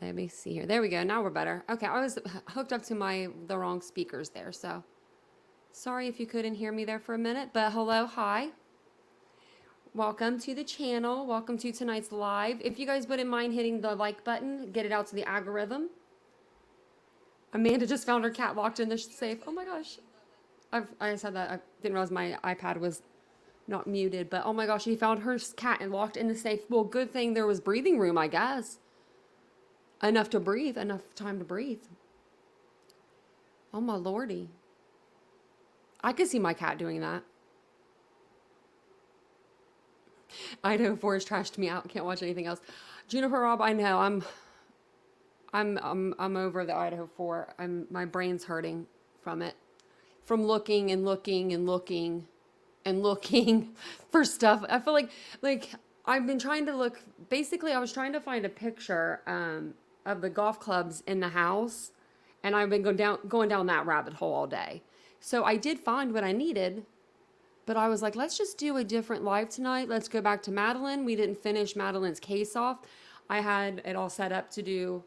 Let me see here. There we go. Now we're better. Okay, I was hooked up to the wrong speakers there, so sorry if you couldn't hear me there for a minute, but hello, hi. Welcome to the channel. Welcome to tonight's live. If you guys wouldn't mind hitting the like button, get it out to the algorithm. Amanda just found her cat locked in the safe. Oh my gosh. I said that. I didn't realize my iPad was not muted, but oh my gosh, she found her cat and locked in the safe. Well, good thing there was breathing room, I guess. Enough to breathe, enough time to breathe. Oh my lordy. I could see my cat doing that. Idaho 4 has trashed me out. Can't watch anything else. Juniper Rob, I know. I'm over the Idaho 4. My brain's hurting from it. From looking and looking and looking and looking for stuff. I feel like I've been trying to look. Basically, I was trying to find a picture of the golf clubs in the house, and I've been going down that rabbit hole all day. So I did find what I needed, but I was like, let's just do a different live tonight. Let's go back to Madeline. We didn't finish Madeline's case off. I had it all set up to do.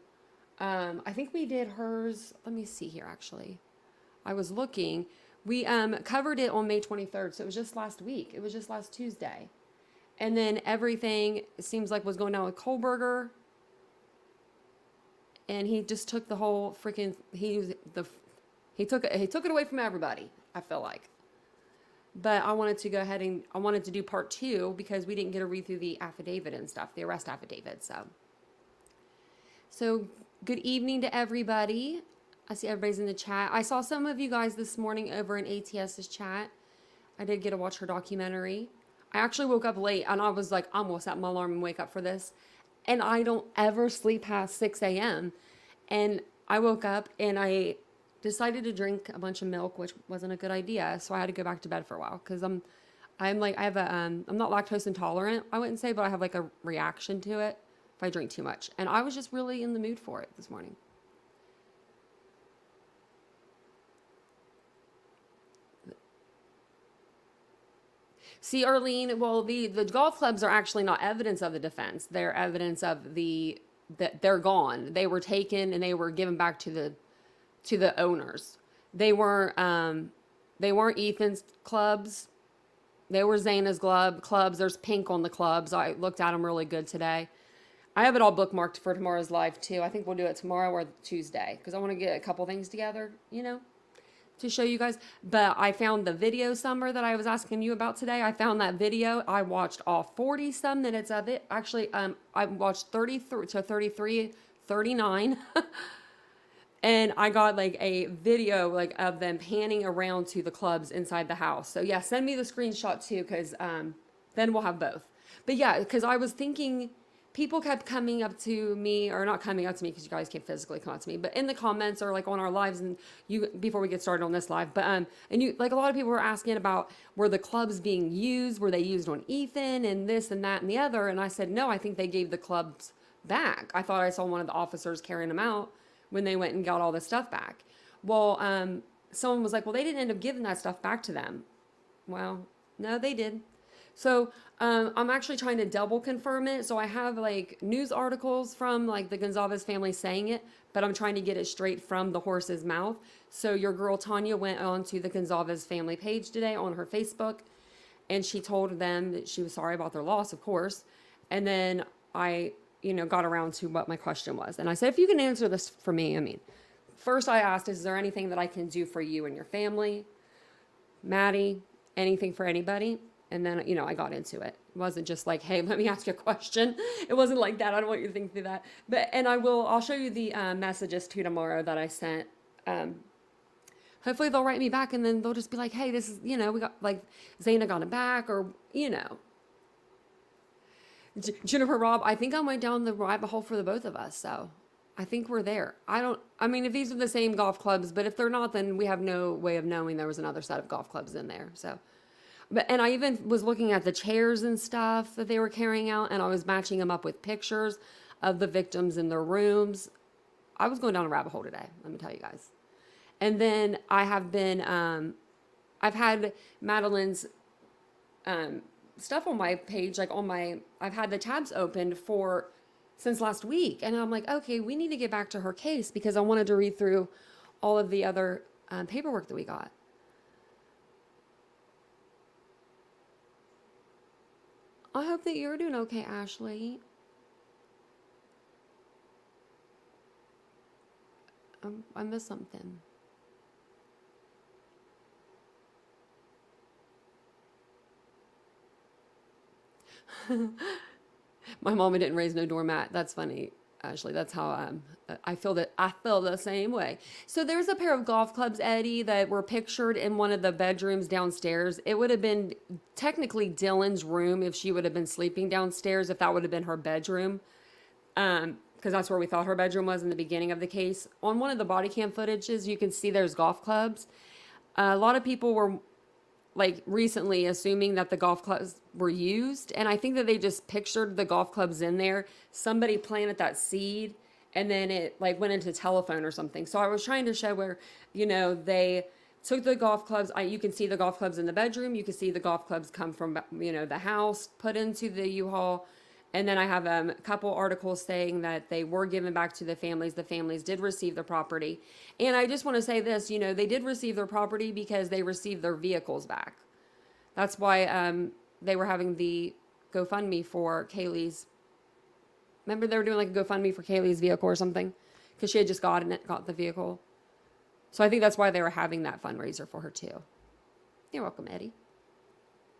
I think we did hers. Let me see here, actually. I was looking. We covered it on May 23rd, so it was just last week. It was just last Tuesday. And then everything, it seems like, was going down with Kohlberger. And he just took the whole freaking, he took it away from everybody, I feel like. But I wanted to go ahead and I wanted to do part 2 because we didn't get to read through the affidavit and stuff, the arrest affidavit. So good evening to everybody. I see everybody's in the chat. I saw some of you guys this morning over in ATS's chat. I did get to watch her documentary. I actually woke up late and I was like, I'm gonna set my alarm and wake up for this. And I don't ever sleep past 6 a.m. And I woke up and I decided to drink a bunch of milk, which wasn't a good idea. So I had to go back to bed for a while because I'm not lactose intolerant, I wouldn't say, but I have like a reaction to it if I drink too much. And I was just really in the mood for it this morning. See, Arlene, well, the golf clubs are actually not evidence of the defense. They're evidence of that they're gone. They were taken and they were given back to the owners. They weren't Ethan's clubs. They were Zaina's clubs. There's pink on the clubs. I looked at them really good today. I have it all bookmarked for tomorrow's live too. I think we'll do it tomorrow or Tuesday because I want to get a couple things together, to show you guys. But I found the video summer that I was asking you about today. I found that video. I watched all 40 some minutes of it. Actually, I watched 33 to 33, 39. And I got like a video like of them panning around to the clubs inside the house. So yeah, send me the screenshot too, because then we'll have both. But yeah, because I was thinking people kept coming up to me, or not coming up to me because you guys can't physically come up to me, but in the comments or like on our lives, and before we get started on this live, but and you, like, a lot of people were asking about, were the clubs being used? Were they used on Ethan and this and that and the other? And I said, no, I think they gave the clubs back. I thought I saw one of the officers carrying them out when they went and got all this stuff back. Well, someone was like, well, they didn't end up giving that stuff back to them. Well, no, they did. So I'm actually trying to double confirm it. So I have like news articles from like the Gonzalez family saying it, but I'm trying to get it straight from the horse's mouth. So your girl Tanya went on to the Gonzalez family page today on her Facebook, and she told them that she was sorry about their loss, of course. And then I, got around to what my question was. And I said, if you can answer this for me, first I asked, is there anything that I can do for you and your family? Maddie, anything for anybody? And then, I got into it. It wasn't just like, hey, let me ask you a question. It wasn't like that. I don't want you to think through that. But, and I'll show you the messages too tomorrow that I sent. Hopefully they'll write me back and then they'll just be like, hey, this is, we got, like, Zaina got it back, or, Jennifer Rob, I think I went down the rabbit hole for the both of us. So I think we're there. If these are the same golf clubs, but if they're not, then we have no way of knowing there was another set of golf clubs in there. So. And I even was looking at the chairs and stuff that they were carrying out, and I was matching them up with pictures of the victims in their rooms. I was going down a rabbit hole today, let me tell you guys. And then I have been, I've had Madeline's stuff on my page, like I've had the tabs opened for since last week. And I'm like, okay, we need to get back to her case because I wanted to read through all of the other paperwork that we got. I hope that you're doing okay, Ashley. I missed something. My mama didn't raise no doormat. That's funny, Ashley. That's how I feel that I feel the same way. So there's a pair of golf clubs, Eddie, that were pictured in one of the bedrooms downstairs. It would have been technically Dylan's room if she would have been sleeping downstairs, if that would have been her bedroom. Because that's where we thought her bedroom was in the beginning of the case. On one of the body cam footages, you can see there's golf clubs. A lot of people were like recently assuming that the golf clubs were used. And I think that they just pictured the golf clubs in there. Somebody planted that seed and then it like went into telephone or something. So I was trying to show where, they took the golf clubs. You can see the golf clubs in the bedroom. You can see the golf clubs come from, the house, put into the U-Haul. And then I have a couple articles saying that they were given back to the families. The families did receive the property. And I just want to say this, they did receive their property because they received their vehicles back. That's why they were having the GoFundMe for Kaylee's. Remember they were doing like a GoFundMe for Kaylee's vehicle or something? Because she had just got the vehicle. So I think that's why they were having that fundraiser for her too. You're welcome, Eddie.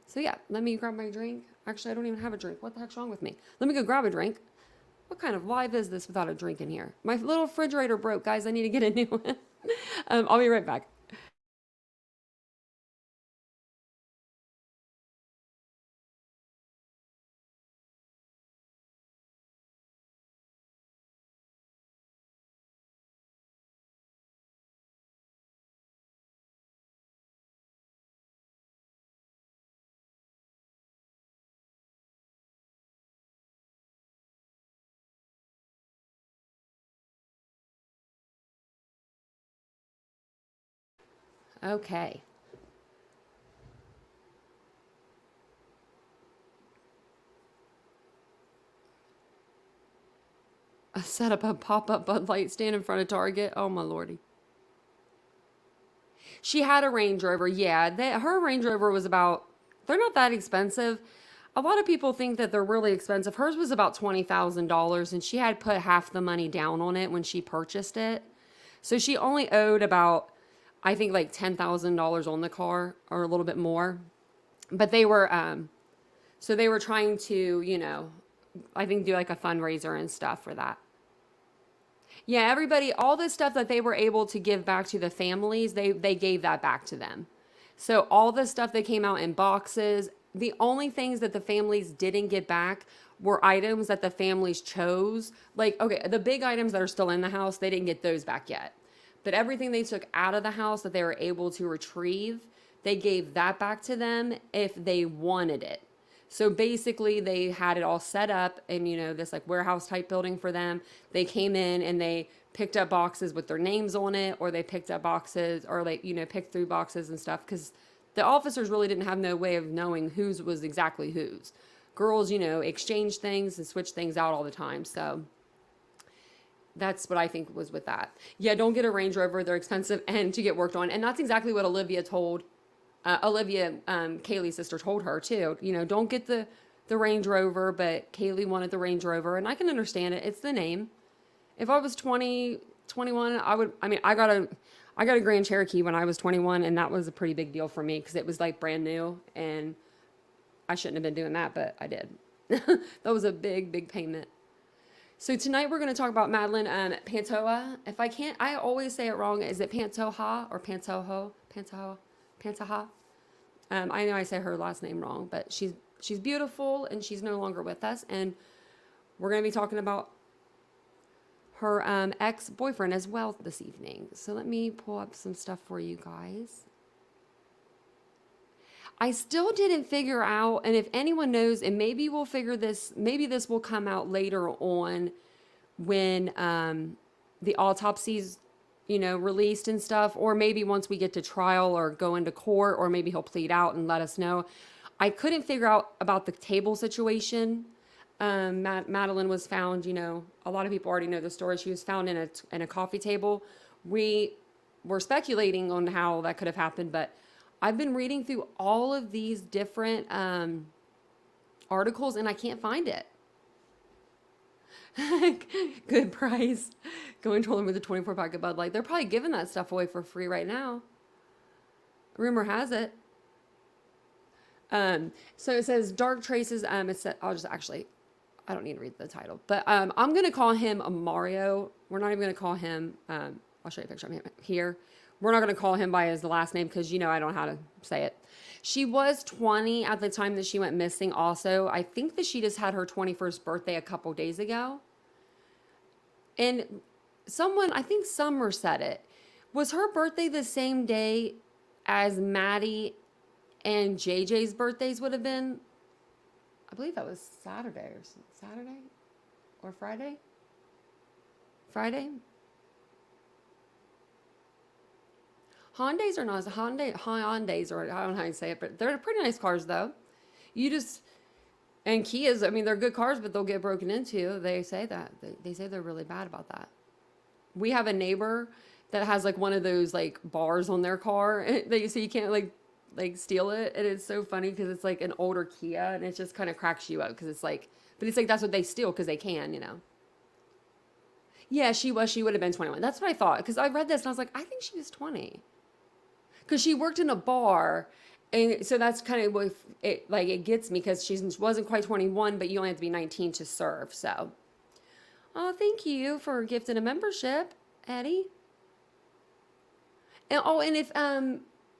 So yeah, let me grab my drink. Actually, I don't even have a drink. What the heck's wrong with me? Let me go grab a drink. What kind of live is this without a drink in here? My little refrigerator broke, guys. I need to get a new one. I'll be right back. Okay. I set up a pop-up Bud Light stand in front of Target. Oh my lordy. She had a Range Rover. Yeah, her Range Rover was they're not that expensive. A lot of people think that they're really expensive. Hers was about $20,000 and she had put half the money down on it when she purchased it. So she only owed about, I think like $10,000 on the car or a little bit more. But so they were trying to, I think do like a fundraiser and stuff for that. Yeah, everybody, all the stuff that they were able to give back to the families, they gave that back to them. So all the stuff that came out in boxes, the only things that the families didn't get back were items that the families chose. Like, okay, the big items that are still in the house, they didn't get those back yet. But everything they took out of the house that they were able to retrieve, they gave that back to them if they wanted it. So basically they had it all set up in, this like warehouse type building for them. They came in and they picked up boxes with their names on it, or they picked up boxes or like, picked through boxes and stuff. Cause the officers really didn't have no way of knowing whose was exactly whose. Girls, exchange things and switch things out all the time. So that's what I think was with that. Yeah, don't get a Range Rover. They're expensive and to get worked on. And that's exactly what Olivia, Kaylee's sister, told her too. Don't get the Range Rover, but Kaylee wanted the Range Rover. And I can understand it. It's the name. If I was 20, 21, I got a Grand Cherokee when I was 21, and that was a pretty big deal for me because it was like brand new, and I shouldn't have been doing that, but I did. That was a big, big payment. So tonight we're going to talk about Madeline Pantoja. If I can't, I always say it wrong. Is it Pantoja or Pantojo? Pantoja? I know I say her last name wrong, but she's beautiful and she's no longer with us. And we're going to be talking about her ex-boyfriend as well this evening. So let me pull up some stuff for you guys. I still didn't figure out, and if anyone knows, and maybe we'll figure this, maybe this will come out later on when the autopsy's, released and stuff, or maybe once we get to trial or go into court, or maybe he'll plead out and let us know. I couldn't figure out about the table situation. Madeline was found, a lot of people already know the story. She was found in a coffee table. We were speculating on how that could have happened, but I've been reading through all of these different articles and I can't find it. Good price. Go and troll them with a 24 pack of Bud Light. They're probably giving that stuff away for free right now. Rumor has it. So it says dark traces. I don't need to read the title, but I'm gonna call him a Mario. We're not even gonna call him. I'll show you a picture of him here. We're not gonna call him by his last name because I don't know how to say it. She was 20 at the time that she went missing. Also, I think that she just had her 21st birthday a couple days ago. And I think Summer said it. Was her birthday the same day as Maddie and JJ's birthdays would have been? I believe that was Saturday or Friday. Friday. Hyundais are not Hyundais, or I don't know how you say it, but they're pretty nice cars though. And Kias, I mean, they're good cars, but they'll get broken into. They say that. They say they're really bad about that. We have a neighbor that has like one of those like bars on their car so you can't like steal it. And it's so funny because it's like an older Kia and it just kind of cracks you up because it's like, but it's like that's what they steal because they can, Yeah, she would have been 21. That's what I thought because I read this and I was like, I think she was 20. Because she worked in a bar, and so that's kind of what it gets me because she wasn't quite 21, but you only have to be 19 to serve. So, oh, thank you for gifting a membership, Eddie. And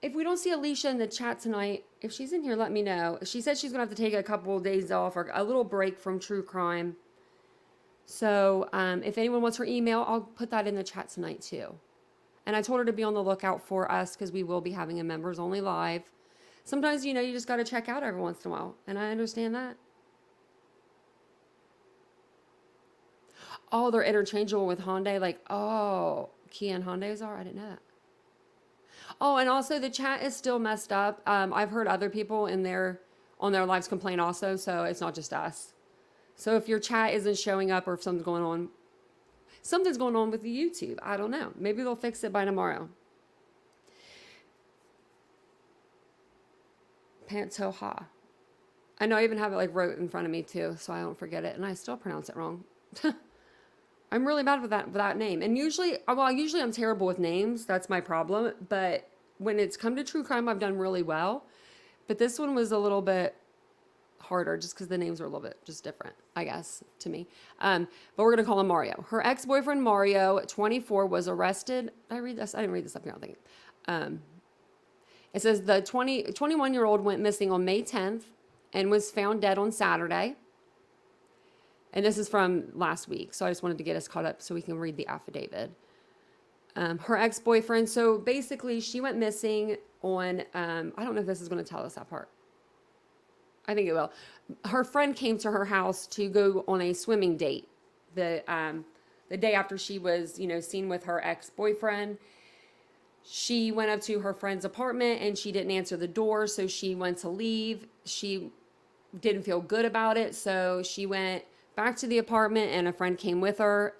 if we don't see Alicia in the chat tonight, if she's in here, let me know. She said she's gonna have to take a couple of days off or a little break from true crime. So, if anyone wants her email, I'll put that in the chat tonight too. And I told her to be on the lookout for us because we will be having a members only live. Sometimes, you just got to check out every once in a while. And I understand that. Oh, they're interchangeable with Hyundai. Kia and Hyundais are? I didn't know that. Oh, and also the chat is still messed up. I've heard other people on their lives complain also. So it's not just us. So if your chat isn't showing up or if something's going on with the YouTube. I don't know. Maybe they'll fix it by tomorrow. Pantoja. I know I even have it wrote in front of me too, so I don't forget it. And I still pronounce it wrong. I'm really bad with that name. And usually I'm terrible with names. That's my problem. But when it's come to true crime, I've done really well. But this one was a little bit harder just because the names are a little bit just different, I guess, to me. But we're going to call him Mario. Her ex-boyfriend, Mario, 24, was arrested. Did I read this? I didn't read this up here, I don't think. It says the 21-year-old went missing on May 10th and was found dead on Saturday. And this is from last week, so I just wanted to get us caught up so we can read the affidavit. Her ex-boyfriend, so basically she went missing on, I don't know if this is going to tell us that part. I think it will. Her friend came to her house to go on a swimming date the day after she was, seen with her ex-boyfriend. She went up to her friend's apartment and she didn't answer the door, so she went to leave. She didn't feel good about it, so she went back to the apartment and a friend came with her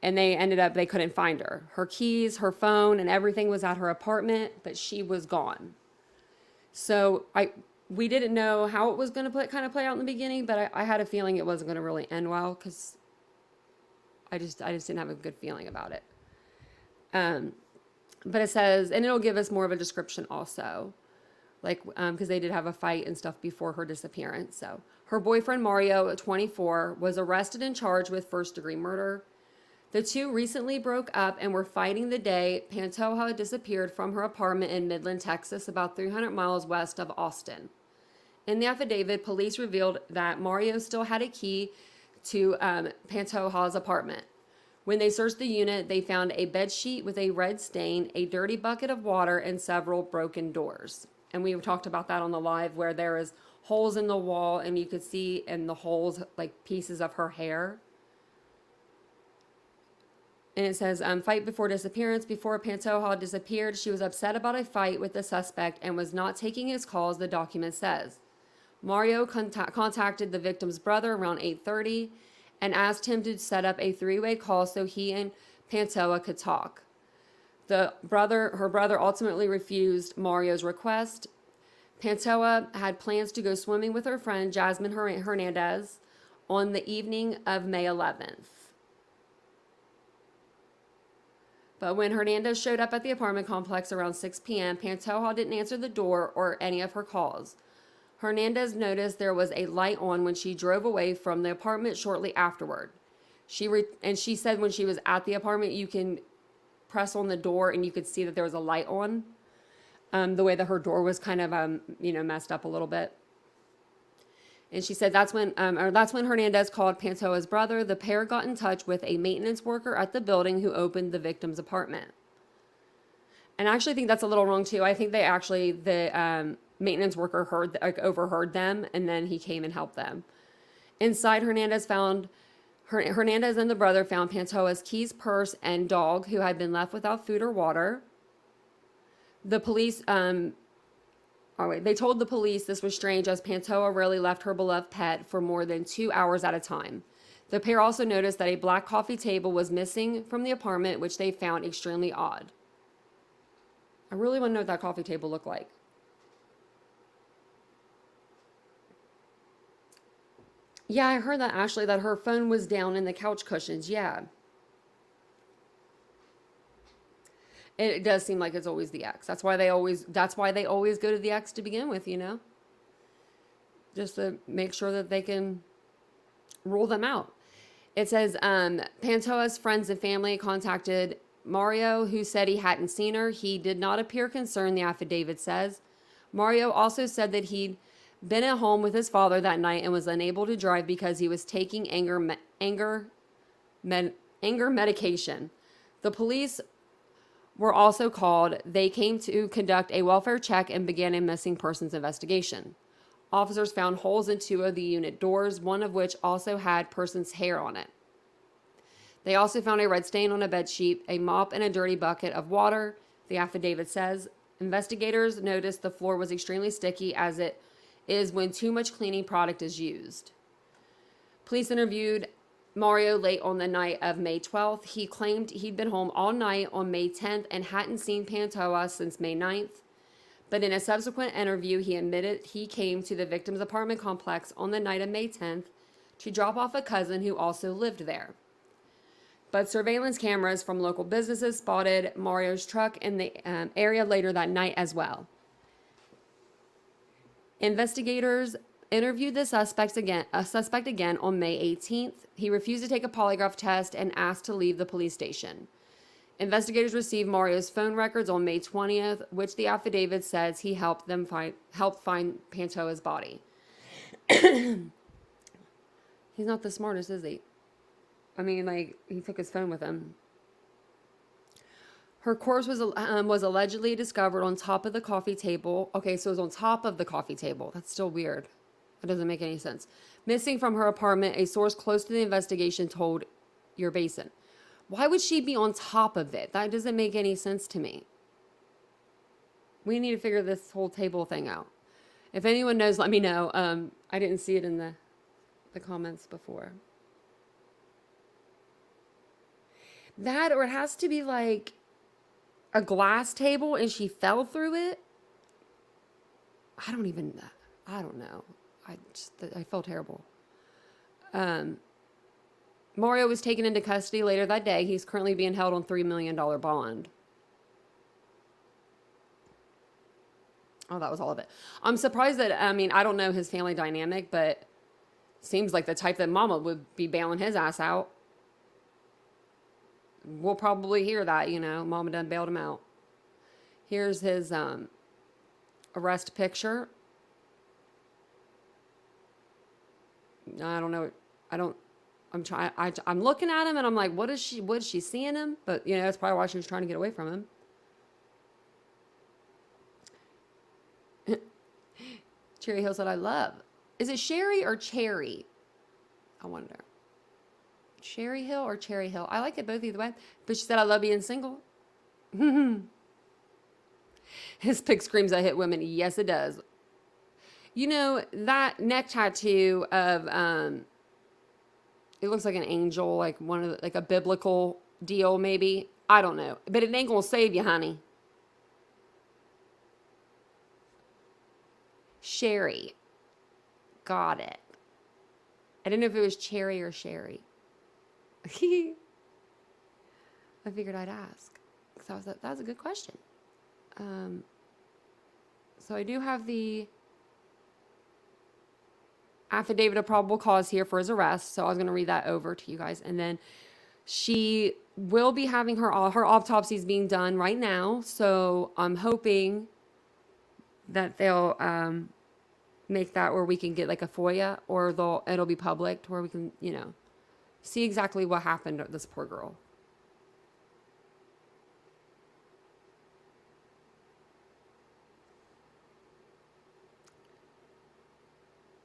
and they couldn't find her. Her keys, her phone, and everything was at her apartment, but she was gone. So we didn't know how it was going to play out in the beginning, but I had a feeling it wasn't going to really end well because I just didn't have a good feeling about it. But it says, and it'll give us more of a description also, because they did have a fight and stuff before her disappearance. So her boyfriend, Mario, 24, was arrested and charged with first-degree murder. The two recently broke up and were fighting the day Pantoja disappeared from her apartment in Midland, Texas, about 300 miles west of Austin. In the affidavit, police revealed that Mario still had a key to Pantoja's apartment. When they searched the unit, they found a bed sheet with a red stain, a dirty bucket of water, and several broken doors. And we talked about that on the live where there is holes in the wall and you could see in the holes pieces of her hair. And it says, fight before disappearance. Before Pantoja disappeared, she was upset about a fight with the suspect and was not taking his calls, the document says. Mario contacted the victim's brother around 8:30 and asked him to set up a three-way call so he and Pantoja could talk. Her brother ultimately refused Mario's request. Pantoja had plans to go swimming with her friend Jasmine Hernandez on the evening of May 11th. But when Hernandez showed up at the apartment complex around 6 p.m., Pantoja didn't answer the door or any of her calls. Hernandez noticed there was a light on when she drove away from the apartment shortly afterward. She said when she was at the apartment, you can press on the door and you could see that there was a light on. The way that her door was kind of, messed up a little bit. And she said that's when Hernandez called Pantoja's brother. The pair got in touch with a maintenance worker at the building who opened the victim's apartment. And I actually think that's a little wrong too. I think the maintenance worker overheard them, and then he came and helped them. Inside, Hernandez and the brother found Pantoja's keys, purse, and dog, who had been left without food or water. The police, they told the police this was strange as Pantoja rarely left her beloved pet for more than 2 hours at a time. The pair also noticed that a black coffee table was missing from the apartment, which they found extremely odd. I really want to know what that coffee table looked like. Yeah, I heard that, Ashley, that her phone was down in the couch cushions. Yeah. It does seem like it's always the ex. That's why they always go to the ex to begin with, just to make sure that they can rule them out. It says Pantoja's friends and family contacted Mario, who said he hadn't seen her. He did not appear concerned, the affidavit says. Mario also said that he'd been at home with his father that night and was unable to drive because he was taking anger medication. The police were also called. They came to conduct a welfare check and began a missing persons investigation. Officers found holes in 2 of the unit doors, one of which also had person's hair on it. They also found a red stain on a bedsheet, a mop, and a dirty bucket of water, the affidavit says. Investigators noticed the floor was extremely sticky, as it is when too much cleaning product is used. Police interviewed Mario late on the night of May 12th. He claimed he'd been home all night on May 10th and hadn't seen Pantoja since May 9th. But in a subsequent interview, he admitted he came to the victim's apartment complex on the night of May 10th to drop off a cousin who also lived there. But surveillance cameras from local businesses spotted Mario's truck in the area later that night as well. Investigators interviewed the suspect again on May 18th. He refused to take a polygraph test and asked to leave the police station. Investigators received Mario's phone records on May 20th, which the affidavit says he helped find Pantoja's body. He's not the smartest, is he? I mean, he took his phone with him. Her corpse was allegedly discovered on top of the coffee table. Okay, so it was on top of the coffee table. That's still weird. That doesn't make any sense. Missing from her apartment, a source close to the investigation told Your Basin. Why would she be on top of it? That doesn't make any sense to me. We need to figure this whole table thing out. If anyone knows, let me know. I didn't see it in the comments before. That, or it has to be like a glass table and she fell through it. I don't know. I felt terrible. Mario was taken into custody later that day. He's currently being held on $3 million bond. Oh, that was all of it. I'm surprised that, I don't know his family dynamic, but seems like the type that Mama would be bailing his ass out. We'll probably hear that, Mama done bailed him out. Here's his arrest picture. I don't know. I'm looking at him and I'm like, what is she seeing him? But, that's probably why she was trying to get away from him. Cherry Hill said, I love. Is it Sherry or Cherry? I wonder. Cherry Hill or Cherry Hill? I like it both either way. But she said, I love being single. His pic screams, I hit women. Yes, it does. You know, that neck tattoo of, it looks like an angel, like one of the, like a biblical deal, maybe. I don't know. But it ain't gonna save you, honey. Sherry. Got it. I didn't know if it was cherry or sherry. I figured I'd ask. So that was a good question. So I do have the affidavit of probable cause here for his arrest. So I was going to read that over to you guys. And then she will be having her autopsies being done right now. So I'm hoping that they'll make that where we can get like a FOIA, or it'll be public to where we can, you know, see exactly what happened to this poor girl.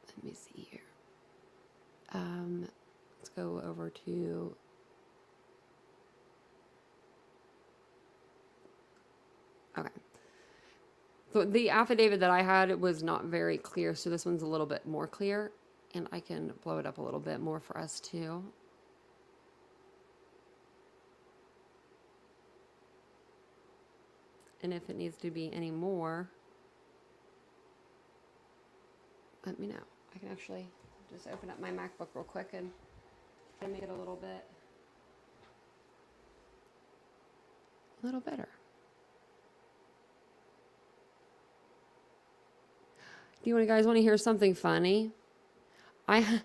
Let me see here. Let's go over to okay. So the affidavit that I had was not very clear, so this one's a little bit more clear, and I can blow it up a little bit more for us too. And if it needs to be any more, let me know. I can actually just open up my MacBook real quick and make it a little better. Do you guys want to hear something funny? I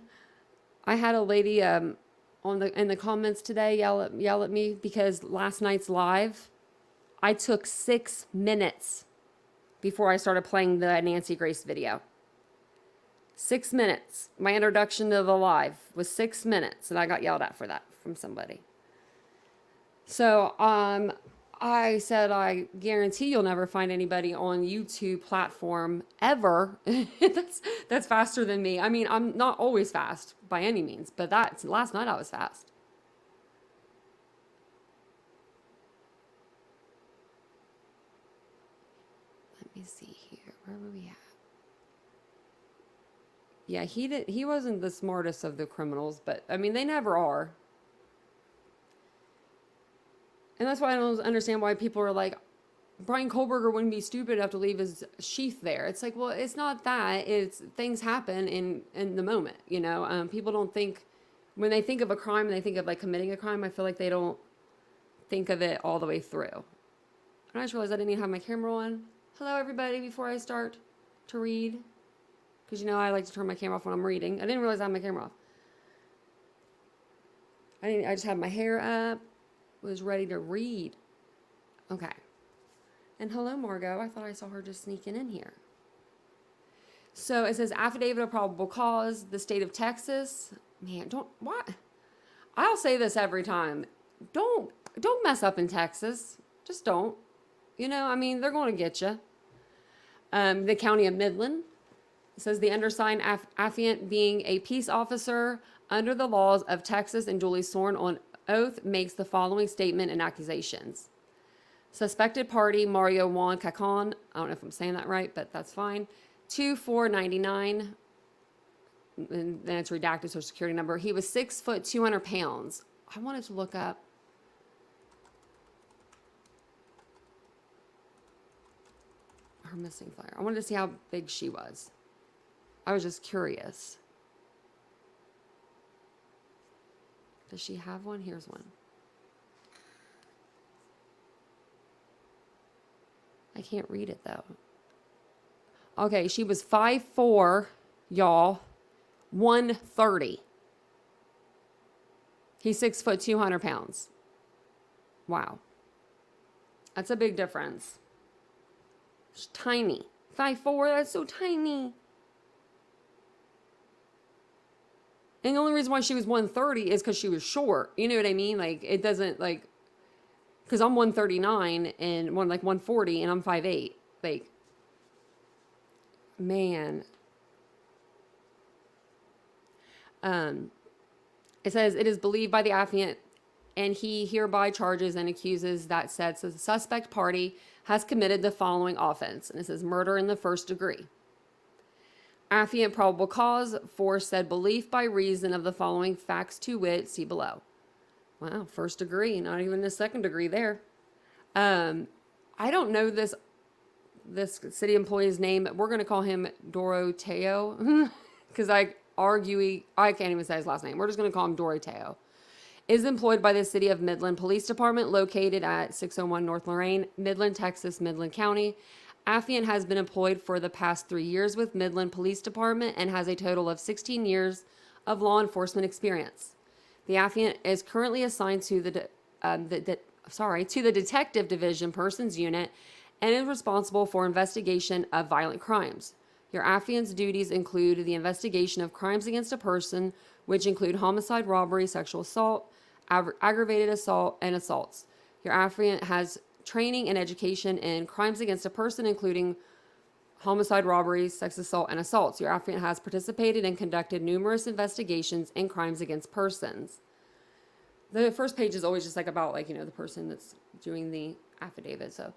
had a lady in the comments today yell at me because last night's live, I took 6 minutes before I started playing the Nancy Grace video. 6 minutes. My introduction to the live was 6 minutes, and I got yelled at for that from somebody. So I said, I guarantee you'll never find anybody on YouTube platform ever that's faster than me. I mean, I'm not always fast by any means, but last night I was fast. Let me see here. Where were we at? Yeah, he wasn't the smartest of the criminals, but I mean, they never are. And that's why I don't understand why people are like, Brian Kohlberger wouldn't be stupid enough to leave his sheath there. It's like, well, it's not that. It's things happen in the moment, you know. People don't think, when they think of a crime and they think of like committing a crime, I feel like they don't think of it all the way through. And I just realized I didn't even have my camera on. Hello, everybody, before I start to read. Because, you know, I like to turn my camera off when I'm reading. I didn't realize I had my camera off. I just had my hair up. Was ready to read. Okay. And hello, Margot. I thought I saw her just sneaking in here. So it says affidavit of probable cause, the state of Texas. Man, what? I'll say this every time. Don't mess up in Texas. Just don't. You know, I mean, they're going to get you. The county of Midland. It says the undersigned affiant being a peace officer under the laws of Texas and duly sworn on oath makes the following statement and accusations. Suspected party Mario Juan Cacon, I don't know if I'm saying that right, but that's fine. 2499, and then it's redacted social security number. He was 6 foot 200 pounds. I wanted to look up her missing flyer. I wanted to see how big she was. I was just curious. Does she have one? Here's one. I can't read it though. Okay, she was 5'4", y'all, 130. He's 6 foot 200 pounds. Wow. That's a big difference. She's tiny. 5'4", that's so tiny. And the only reason why she was 130 is because she was short. You know what I mean? Like, it doesn't, like, because I'm 139 and 140 and I'm 5'8". Like, man. It says, it is believed by the affiant, and he hereby charges and accuses that said the suspect party has committed the following offense. And it says murder in the first degree. Affiant probable cause for said belief by reason of the following facts to wit, see below. Wow, first degree, not even a second degree there. I don't know this city employee's name. We're going to call him Doroteo because I can't even say his last name. We're just going to call him Doroteo. Is employed by the City of Midland Police Department located at 601 North Lorraine, Midland, Texas, Midland County. Affiant has been employed for the past 3 years with Midland Police Department and has a total of 16 years of law enforcement experience. The affiant is currently assigned to the Detective Division Persons Unit and is responsible for investigation of violent crimes. Your affiant's duties include the investigation of crimes against a person, which include homicide, robbery, sexual assault, aggravated assault, and assaults. Your affiant has training and education in crimes against a person, including homicide, robbery, sex assault, and assaults. Your affiant has participated and conducted numerous investigations in crimes against persons. The first page is always just like about the person that's doing the affidavit. So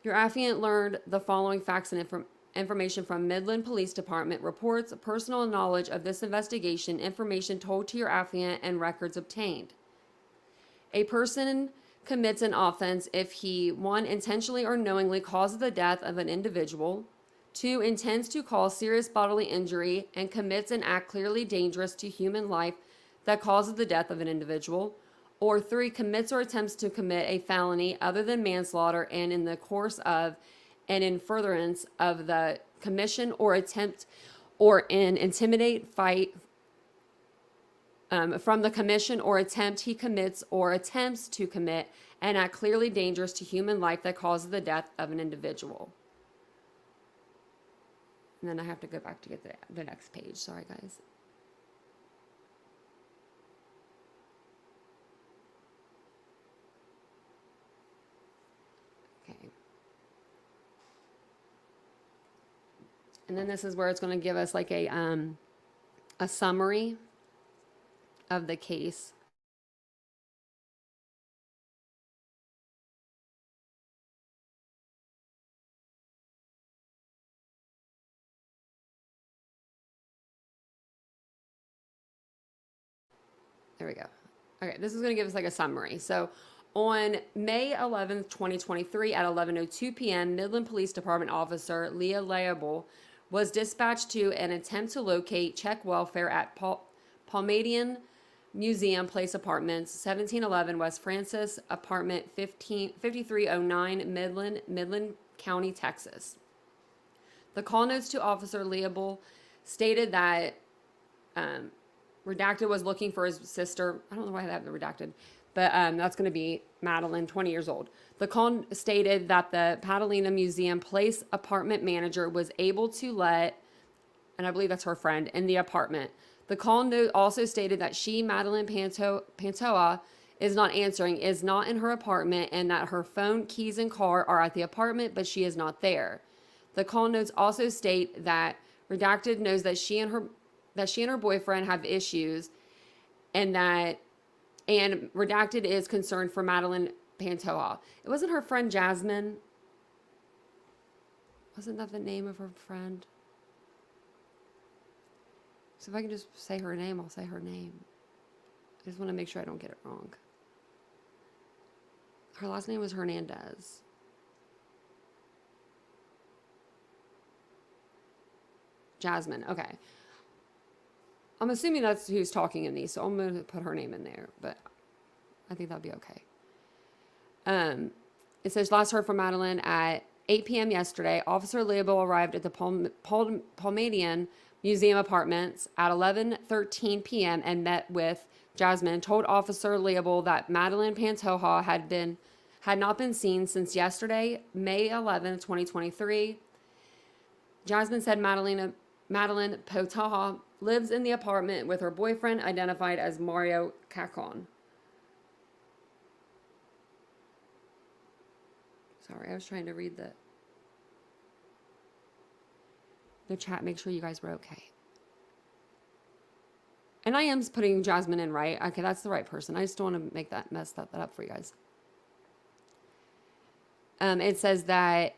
your affiant learned the following facts and information from Midland Police Department reports, personal knowledge of this investigation, information told to your affiant, and records obtained. A person commits an offense if he, 1, intentionally or knowingly causes the death of an individual, 2, intends to cause serious bodily injury and commits an act clearly dangerous to human life that causes the death of an individual, or 3, commits or attempts to commit a felony other than manslaughter and in the course of and in furtherance of the commission or attempt or in intimidate, fight from the commission or attempt he commits or attempts to commit an act clearly dangerous to human life that causes the death of an individual. And then I have to go back to get the next page. Sorry, guys. Okay. And then this is where it's going to give us like a summary of the case. There we go. Okay, this is going to give us like a summary. So on May 11th, 2023 at 11:02 p.m., Midland Police Department officer Leah Leable was dispatched to an attempt to locate check welfare at Palmadian Museum Place Apartments, 1711 West Francis, apartment 5309, Midland County, Texas. The call notes to Officer Leable stated that Redacted was looking for his sister. I don't know why I have the redacted, but that's going to be Madeline, 20 years old. The call stated that the Pasadena Museum Place apartment manager was able to let, and I believe that's her friend, in the apartment. The call note also stated that she, Madeline Pantoja, is not answering, is not in her apartment, and that her phone, keys, and car are at the apartment, but she is not there. The call notes also state that Redacted knows that she and her boyfriend have issues, and Redacted is concerned for Madeline Pantoja. It wasn't her friend Jasmine. Wasn't that the name of her friend? So if I can just say her name, I'll say her name. I just want to make sure I don't get it wrong. Her last name was Hernandez. Jasmine, okay. I'm assuming that's who's talking in these, so I'm going to put her name in there, but I think that'll be okay. It says, last heard from Madeline at 8 p.m. yesterday. Officer Leable arrived at the Palmadian Museum Apartments at 11:13 p.m. and met with Jasmine. Told Officer Leable that Madeline Pantoja had not been seen since yesterday, May 11, 2023. Jasmine said Madeline Pantoja lives in the apartment with her boyfriend, identified as Mario Cacon. Sorry, I was trying to read the chat, make sure you guys were okay. And I am putting Jasmine in right. Okay, that's the right person. I just don't want to mess that up for you guys. It says that,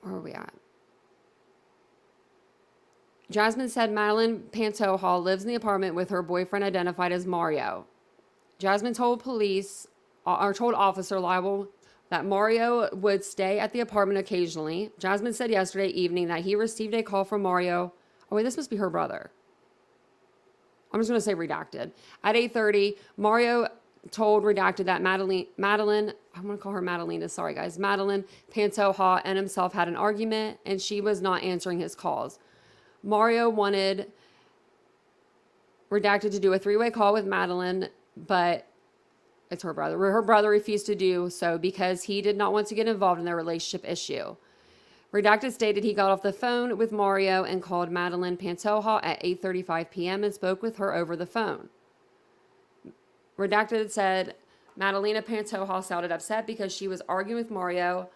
where are we at? Jasmine said Madeline Pantoja lives in the apartment with her boyfriend identified as Mario. Jasmine told police, or told Officer Liable, that Mario would stay at the apartment occasionally. Jasmine said yesterday evening that he received a call from Mario. Oh, wait, this must be her brother. I'm just going to say redacted. At 8:30, Mario told redacted that Madeline, I'm going to call her Madalena, sorry guys, Madeline Pantoja and himself had an argument and she was not answering his calls. Mario wanted redacted to do a three-way call with Madeline, but it's her brother. Her brother refused to do so because he did not want to get involved in their relationship issue. Redacted stated he got off the phone with Mario and called Madeline Pantoja at 8:35 p.m. and spoke with her over the phone. Redacted said Madeline Pantoja sounded upset because she was arguing with Mario.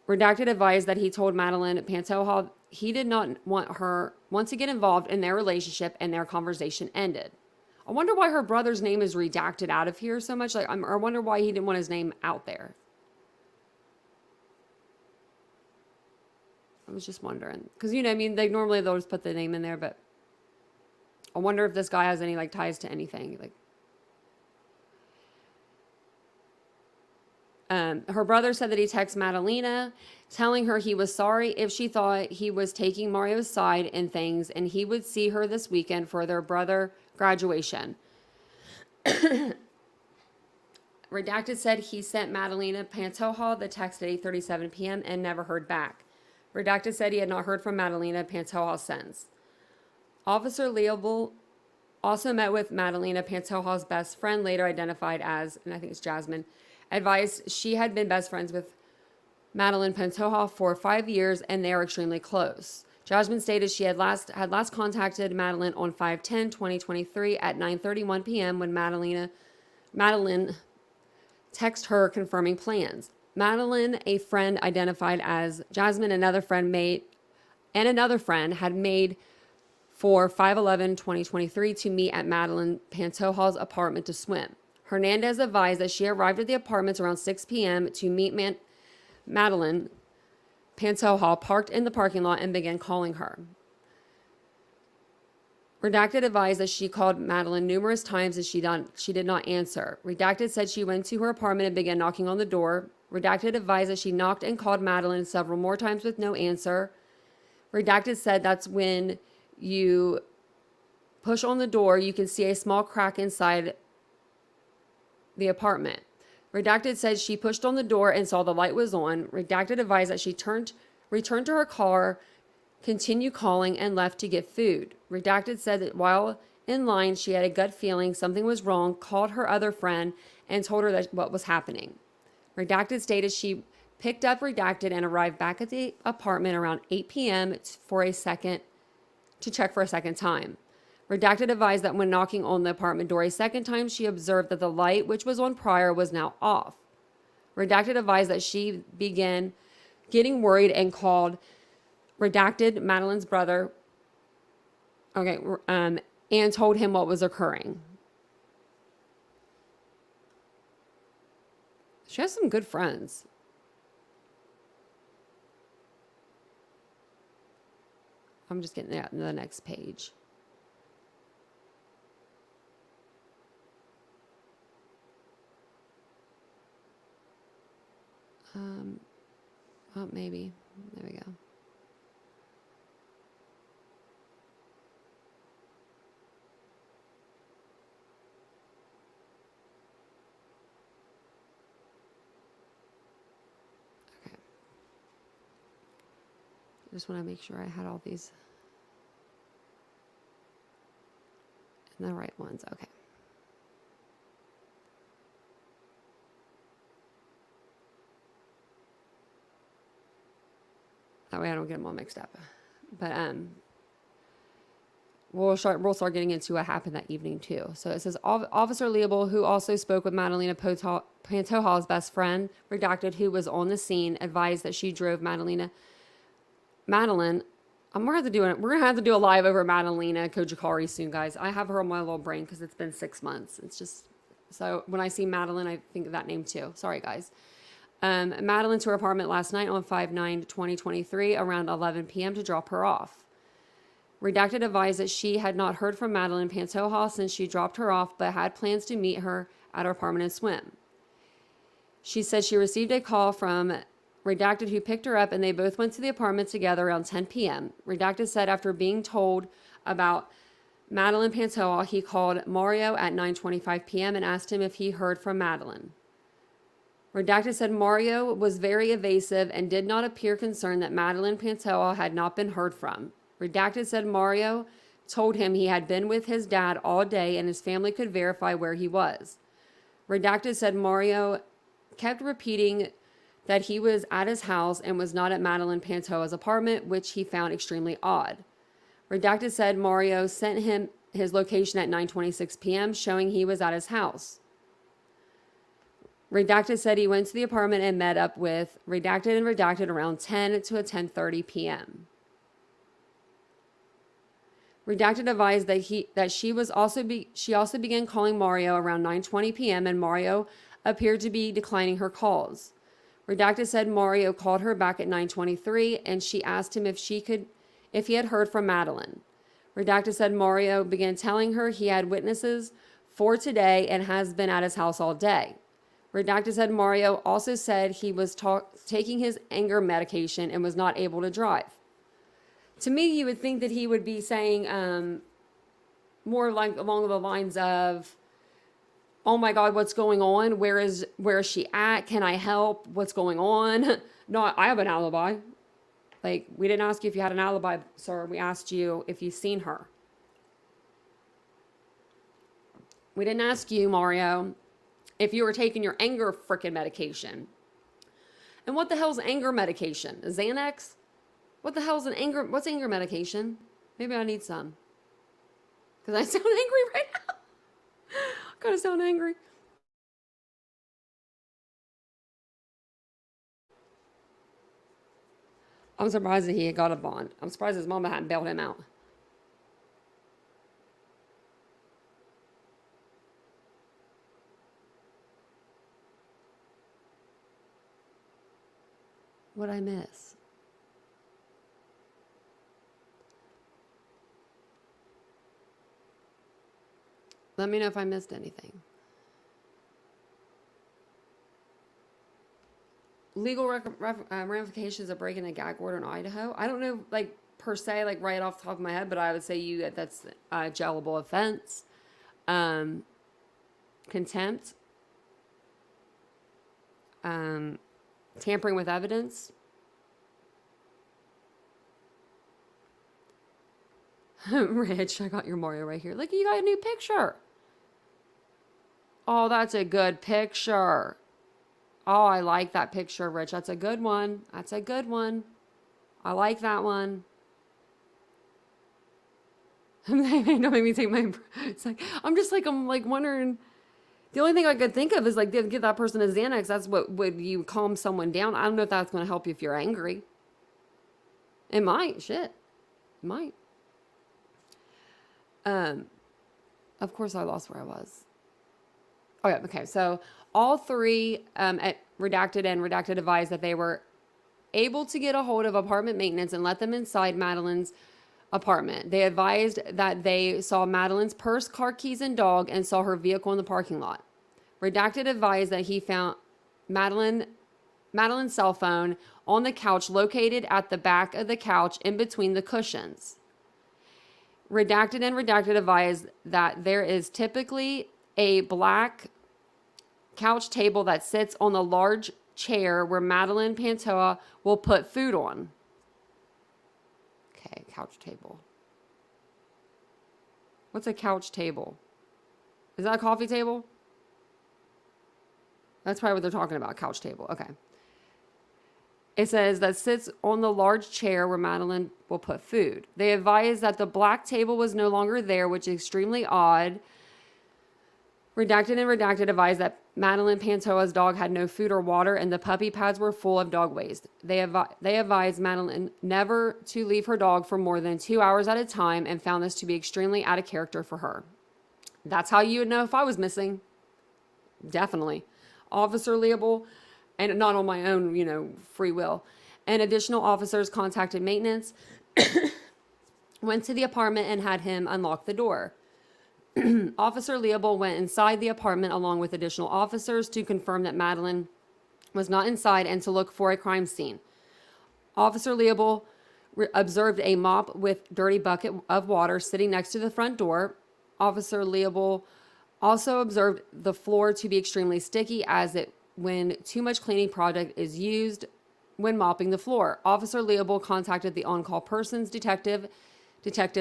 Redacted advised that he told Madeline Pantoja he did not want to get involved in their relationship and their conversation ended. I wonder why her brother's name is redacted out of here so much. I wonder why he didn't want his name out there. I was just wondering. Because, they'll just put the name in there, but I wonder if this guy has any, ties to anything. Her brother said that he texted Madalena, telling her he was sorry if she thought he was taking Mario's side in things, and he would see her this weekend for their brother graduation. Redacted said he sent Madeline Pantoja the text at 8:37 p.m. and never heard back. Redacted said he had not heard from Madeline Pantoja since. Officer Leopold also met with Madeline Pantoja's best friend, later identified as, and I think it's Jasmine, advised she had been best friends with Madeline Pantoja for 5 years and they are extremely close. Jasmine stated she had last contacted Madeline on 5/10/2023 at 9:31 p.m. when Madeline texted her confirming plans. Madeline, a friend identified as Jasmine, another friend had made for 5/11/2023 to meet at Madeline Pantoja's apartment to swim. Hernandez advised that she arrived at the apartments around 6 p.m. to meet Madeline Pantoja, parked in the parking lot, and began calling her. Redacted advised that she called Madeline numerous times and she did not answer. Redacted said she went to her apartment and began knocking on the door. Redacted advised that she knocked and called Madeline several more times with no answer. Redacted said that's when you push on the door, you can see a small crack inside the apartment. Redacted said she pushed on the door and saw the light was on. Redacted advised that she returned to her car, continued calling, and left to get food. Redacted said that while in line, she had a gut feeling something was wrong, called her other friend, and told her that what was happening. Redacted stated she picked up Redacted and arrived back at the apartment around 8 p.m. to check for a second time. Redacted advised that when knocking on the apartment door a second time, she observed that the light, which was on prior, was now off. Redacted advised that she began getting worried and called Redacted, Madeline's brother, and told him what was occurring. She has some good friends. I'm just getting that in the next page. Maybe. There we go. Okay. I just want to make sure I had all these in the right ones. Okay. That way I don't get them all mixed up. But we'll start getting into what happened that evening too. So it says Officer Leopold, who also spoke with Madeline Pantoja's best friend, Redacted, who was on the scene, advised that she drove Madeline. We're gonna have to do a live over Madalena Kojikari soon, guys. I have her on my little brain because it's been 6 months. It's just so when I see Madeline, I think of that name too. Sorry, guys. Madeline to her apartment last night on 5/9/2023 around 11 p.m. to drop her off. Redacted advised that she had not heard from Madeline Pantoja since she dropped her off, but had plans to meet her at her apartment and swim. She said she received a call from Redacted, who picked her up, and they both went to the apartment together around 10 p.m. Redacted said after being told about Madeline Pantoja, he called Mario at 9:25 p.m. and asked him if he heard from Madeline. Redacted said Mario was very evasive and did not appear concerned that Madeline Pantoja had not been heard from. Redacted said Mario told him he had been with his dad all day and his family could verify where he was. Redacted said Mario kept repeating that he was at his house and was not at Madeline Pantoja's apartment, which he found extremely odd. Redacted said Mario sent him his location at 9:26 p.m., showing he was at his house. Redacted said he went to the apartment and met up with Redacted and Redacted around 10 to 10:30 p.m. Redacted advised that she also began calling Mario around 9:20 p.m. and Mario appeared to be declining her calls. Redacted said Mario called her back at 9:23 and she asked him if he had heard from Madeline. Redacted said Mario began telling her he had witnesses for today and has been at his house all day. Redacted said Mario also said he was taking his anger medication and was not able to drive. To me, you would think that he would be saying more like along the lines of, oh my God, what's going on? Where is she at? Can I help? What's going on? No, I have an alibi. Like, we didn't ask you if you had an alibi, sir. We asked you if you've seen her. We didn't ask you, Mario, if you were taking your anger frickin' medication. And what the hell's anger medication? A Xanax? What the hell's what's anger medication? Maybe I need some. Because I sound angry right now. I gotta sound angry. I'm surprised that he had got a bond. I'm surprised his mama hadn't bailed him out. What'd I miss? Let me know if I missed anything. Legal ramifications of breaking a gag order in Idaho. I don't know, like, per se, like, right off the top of my head, but I would say that's a jailable offense. Contempt. Tampering with evidence. Rich, I got your Mario right here. Look, you got a new picture. Oh, that's a good picture. Oh, I like that picture, Rich. That's a good one. That's a good one. I like that one. Don't make me take my... It's like, I'm like wondering... The only thing I could think of is like, give that person a Xanax. That's what would you calm someone down. I don't know if that's going to help you if you're angry. It might. Shit. It might. Of course I lost where I was. Oh yeah, okay. So all three at Redacted and Redacted advised that they were able to get a hold of apartment maintenance and let them inside Madeline's apartment. They advised that they saw Madeline's purse, car keys, and dog and saw her vehicle in the parking lot. Redacted advised that he found Madeline's cell phone on the couch located at the back of the couch in between the cushions. Redacted and Redacted advised that there is typically a black couch table that sits on the large chair where Madeline Pantoja will put food on. Okay, couch table. What's a couch table? Is that a coffee table? That's probably what they're talking about, couch table. Okay. It says that sits on the large chair where Madeline will put food. They advised that the black table was no longer there, which is extremely odd. Redacted and Redacted advised that Madeline Pantoja's dog had no food or water and the puppy pads were full of dog waste. They advised Madeline never to leave her dog for more than 2 hours at a time and found this to be extremely out of character for her. That's how you would know if I was missing. Definitely. Officer liable, and not on my own, free will. And additional officers contacted maintenance went to the apartment and had him unlock the door. Officer Leopold went inside the apartment along with additional officers to confirm that Madeline was not inside and to look for a crime scene. Officer Leopold observed a mop with dirty bucket of water sitting next to the front door. Officer Leopold also observed the floor to be extremely sticky as it when too much cleaning product is used when mopping the floor. Officer Leopold contacted the on-call persons Detective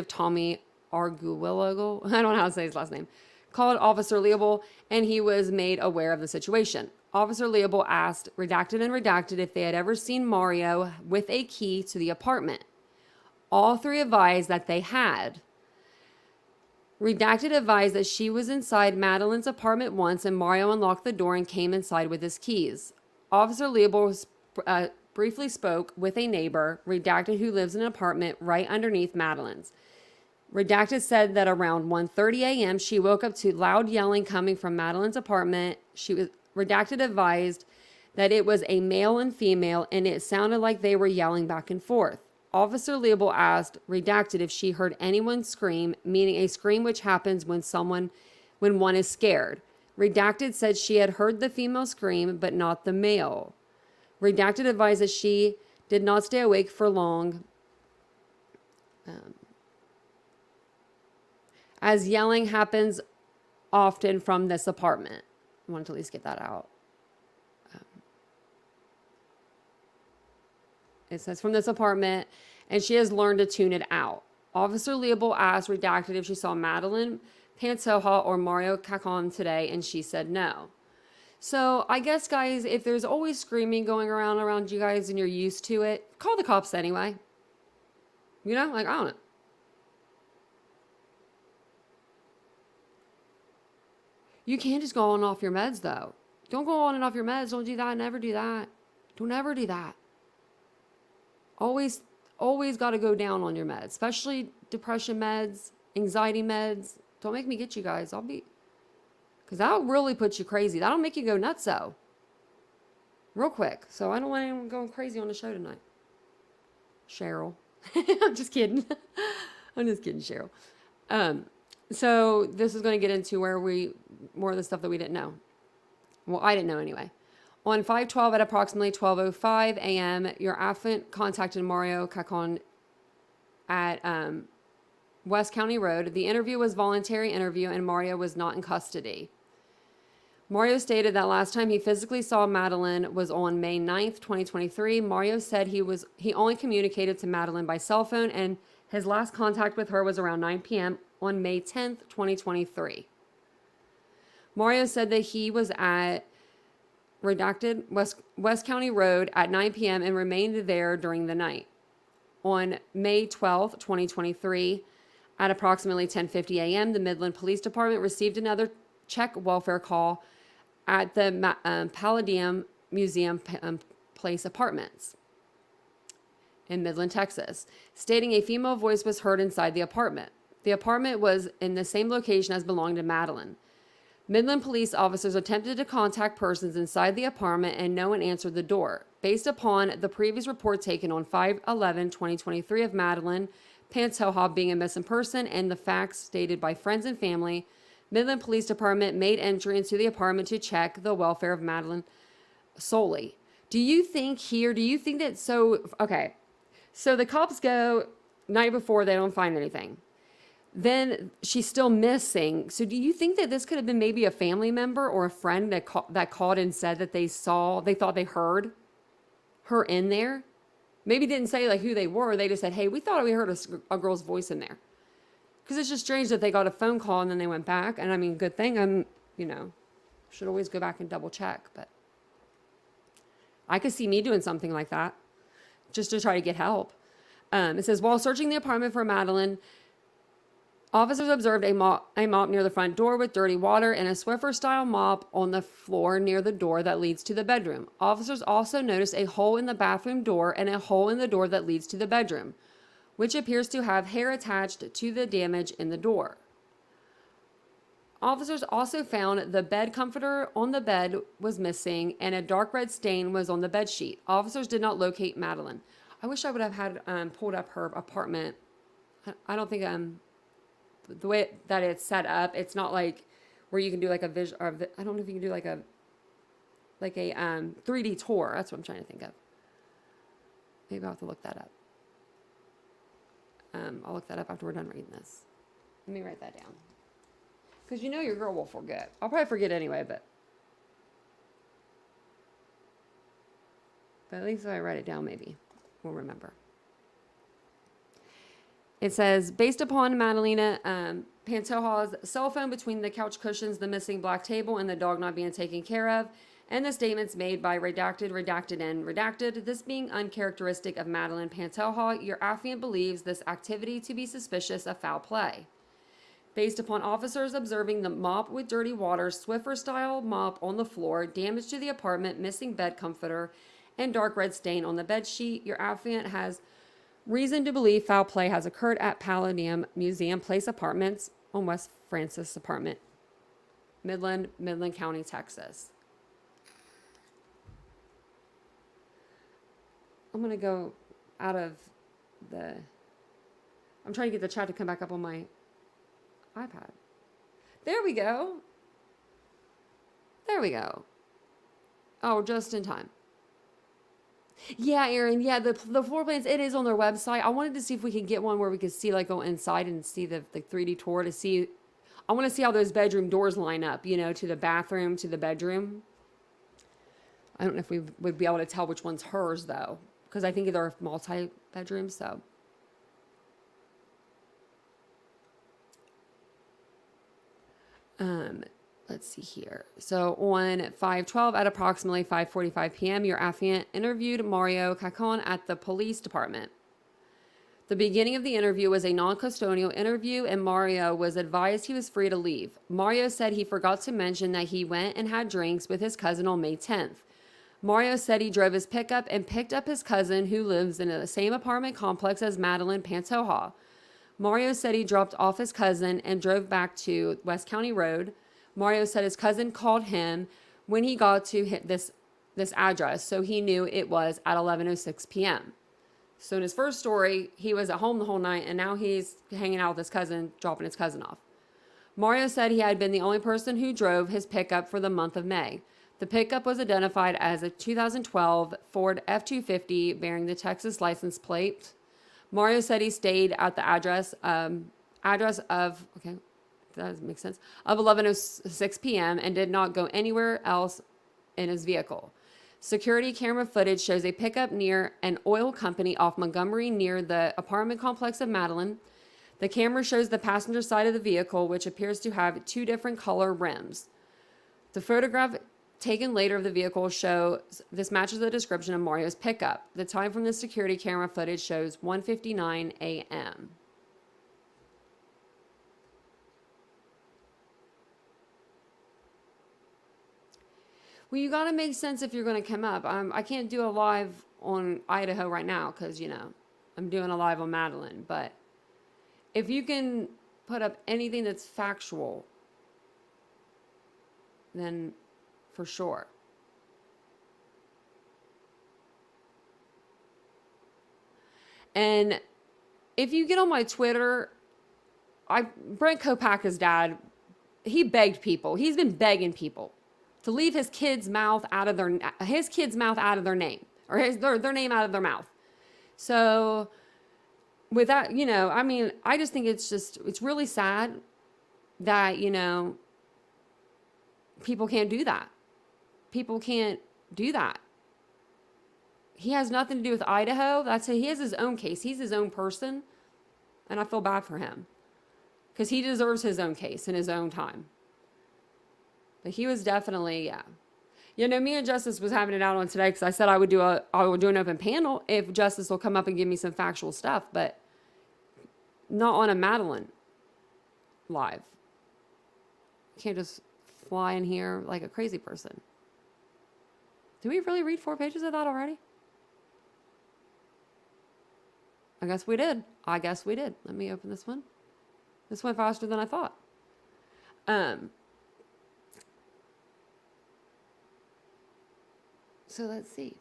Tommy Arguello, I don't know how to say his last name, called Officer Leopold, and he was made aware of the situation. Officer Leopold asked Redacted and Redacted if they had ever seen Mario with a key to the apartment. All three advised that they had. Redacted advised that she was inside Madeline's apartment once and Mario unlocked the door and came inside with his keys. Officer Leopold briefly spoke with a neighbor, Redacted, who lives in an apartment right underneath Madeline's. Redacted said that around 1:30 a.m. she woke up to loud yelling coming from Madeline's apartment. Redacted advised that it was a male and female and it sounded like they were yelling back and forth. Officer Leopold asked Redacted if she heard anyone scream, meaning a scream which happens when one is scared. Redacted said she had heard the female scream, but not the male. Redacted advised that she did not stay awake for long, as yelling happens often from this apartment. I wanted to at least get that out. It says from this apartment, and she has learned to tune it out. Officer Leopold asked Redacted if she saw Madeline Pantoja or Mario Cacon today, and she said no. So I guess, guys, if there's always screaming going around you guys and you're used to it, call the cops anyway. You know, like, I don't know. You can't just go on and off your meds, though. Don't go on and off your meds. Don't do that. Never do that. Don't ever do that. Always got to go down on your meds, especially depression meds, anxiety meds. Don't make me get you guys. Because that'll really put you crazy. That'll make you go nuts, though. Real quick. So I don't want anyone going crazy on the show tonight. Cheryl. I'm just kidding. I'm just kidding, Cheryl. So this is going to get into more of the stuff that we didn't know. Well, I didn't know anyway. On 5/12 at approximately 12:05 a.m., your affiant contacted Mario Cacon at West County Road. The interview was voluntary interview and Mario was not in custody. Mario stated that last time he physically saw Madeline was on May 9th, 2023. Mario said he only communicated to Madeline by cell phone and his last contact with her was around 9 p.m. on May 10th, 2023. Mario said that he was at Redacted West County Road at 9 p.m. and remained there during the night. On May 12th, 2023, at approximately 10:50 a.m., the Midland Police Department received another check welfare call at the Palladium Museum Place Apartments in Midland, Texas, stating a female voice was heard inside the apartment. The apartment was in the same location as belonged to Madeline. Midland police officers attempted to contact persons inside the apartment and no one answered the door. Based upon the previous report taken on 5/11/2023 of Madeline Pantoja being a missing person and the facts stated by friends and family, Midland Police Department made entry into the apartment to check the welfare of Madeline solely. Do you think that, so the cops go night before, they don't find anything. Then she's still missing. So do you think that this could have been maybe a family member or a friend that called and said that they thought they heard her in there? Maybe didn't say like who they were. They just said, hey, we thought we heard a girl's voice in there. Because it's just strange that they got a phone call and then they went back. And I mean, good thing should always go back and double check. But I could see me doing something like that just to try to get help. It says, while searching the apartment for Madeline, officers observed a mop near the front door with dirty water and a Swiffer-style mop on the floor near the door that leads to the bedroom. Officers also noticed a hole in the bathroom door and a hole in the door that leads to the bedroom, which appears to have hair attached to the damage in the door. Officers also found the bed comforter on the bed was missing and a dark red stain was on the bed sheet. Officers did not locate Madeline. I wish I would have had pulled up her apartment I don't think the way that it's set up, it's not like where you can do like a vision, or I don't know if you can do like a 3D tour. That's what I'm trying to think of. Maybe I'll have to look that up. I'll look that up after we're done reading this. Let me write that down. Because you know your girl will forget. I'll probably forget anyway, but at least if I write it down, maybe we'll remember. It says, based upon Madeline Pantoja's cell phone between the couch cushions, the missing black table, and the dog not being taken care of, and the statements made by redacted, redacted, and redacted, this being uncharacteristic of Madeline Pantoja, your affiant believes this activity to be suspicious of foul play. Based upon officers observing the mop with dirty water, Swiffer-style mop on the floor, damage to the apartment, missing bed comforter, and dark red stain on the bed sheet, your affiant has reason to believe foul play has occurred at Palladium Museum Place Apartments on West Francis Apartment, Midland County, Texas. I'm going to go out of the... I'm trying to get the chat to come back up on my iPad. There we go. There we go. Oh, just in time. Yeah, Aaron. Yeah, the floor plans, it is on their website. I wanted to see if we could get one where we could see, like, go inside and see the 3D tour to see... I want to see how those bedroom doors line up, you know, to the bathroom, to the bedroom. I don't know if we would be able to tell which one's hers, though, because I think they're multi-bedrooms, so... Let's see here. So on 5/12 at approximately 5:45 p.m., your affiant interviewed Mario Cacon at the police department. The beginning of the interview was a non-custodial interview, and Mario was advised he was free to leave. Mario said he forgot to mention that he went and had drinks with his cousin on May 10th. Mario said he drove his pickup and picked up his cousin, who lives in the same apartment complex as Madeline Pantoja. Mario said he dropped off his cousin and drove back to West County Road. Mario said his cousin called him when he got to hit this address, so he knew it was at 11:06 p.m. So in his first story, he was at home the whole night, and now he's hanging out with his cousin, dropping his cousin off. Mario said he had been the only person who drove his pickup for the month of May. The pickup was identified as a 2012 Ford F-250 bearing the Texas license plate. Mario said he stayed at the address of, okay, that doesn't make sense, of 11:06 p.m. and did not go anywhere else in his vehicle. Security camera footage shows a pickup near an oil company off Montgomery near the apartment complex of Madeline. The camera shows the passenger side of the vehicle, which appears to have two different color rims. The photograph taken later of the vehicle shows this matches the description of Mario's pickup. The time from the security camera footage shows 1:59 a.m. Well, you got to make sense if you're going to come up. I can't do a live on Idaho right now because, you know, I'm doing a live on Madeline. But if you can put up anything that's factual, then for sure. And if you get on my Twitter, Brent Kopacka's dad, he begged people. He's been begging people to leave his kid's mouth out of their name, or their name out of their mouth. So with that, you know, I mean, I just think it's really sad that, you know, people can't do that. People can't do that. He has nothing to do with Idaho. He has his own case. He's his own person. And I feel bad for him because he deserves his own case in his own time. But he was definitely, yeah. You know, me and Justice was having it out on today because I said I would do an open panel if Justice will come up and give me some factual stuff, but not on a Madeline live. You can't just fly in here like a crazy person. Did we really read 4 pages of that already? I guess we did. Let me open this one. This went faster than I thought. So let's see.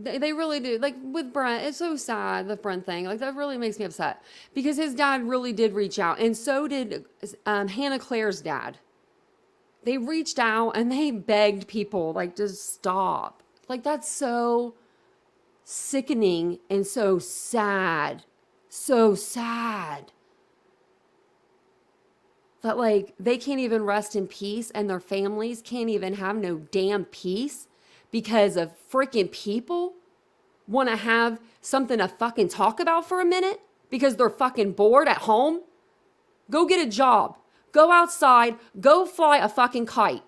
They really do. Like with Brent, it's so sad, the Brent thing. Like that really makes me upset because his dad really did reach out, and so did Hannah Claire's dad. They reached out and they begged people like to stop. Like that's so sickening and so sad. So sad. That like they can't even rest in peace and their families can't even have no damn peace because of freaking people want to have something to fucking talk about for a minute because they're fucking bored at home. Go get a job. Go outside. Go fly a fucking kite.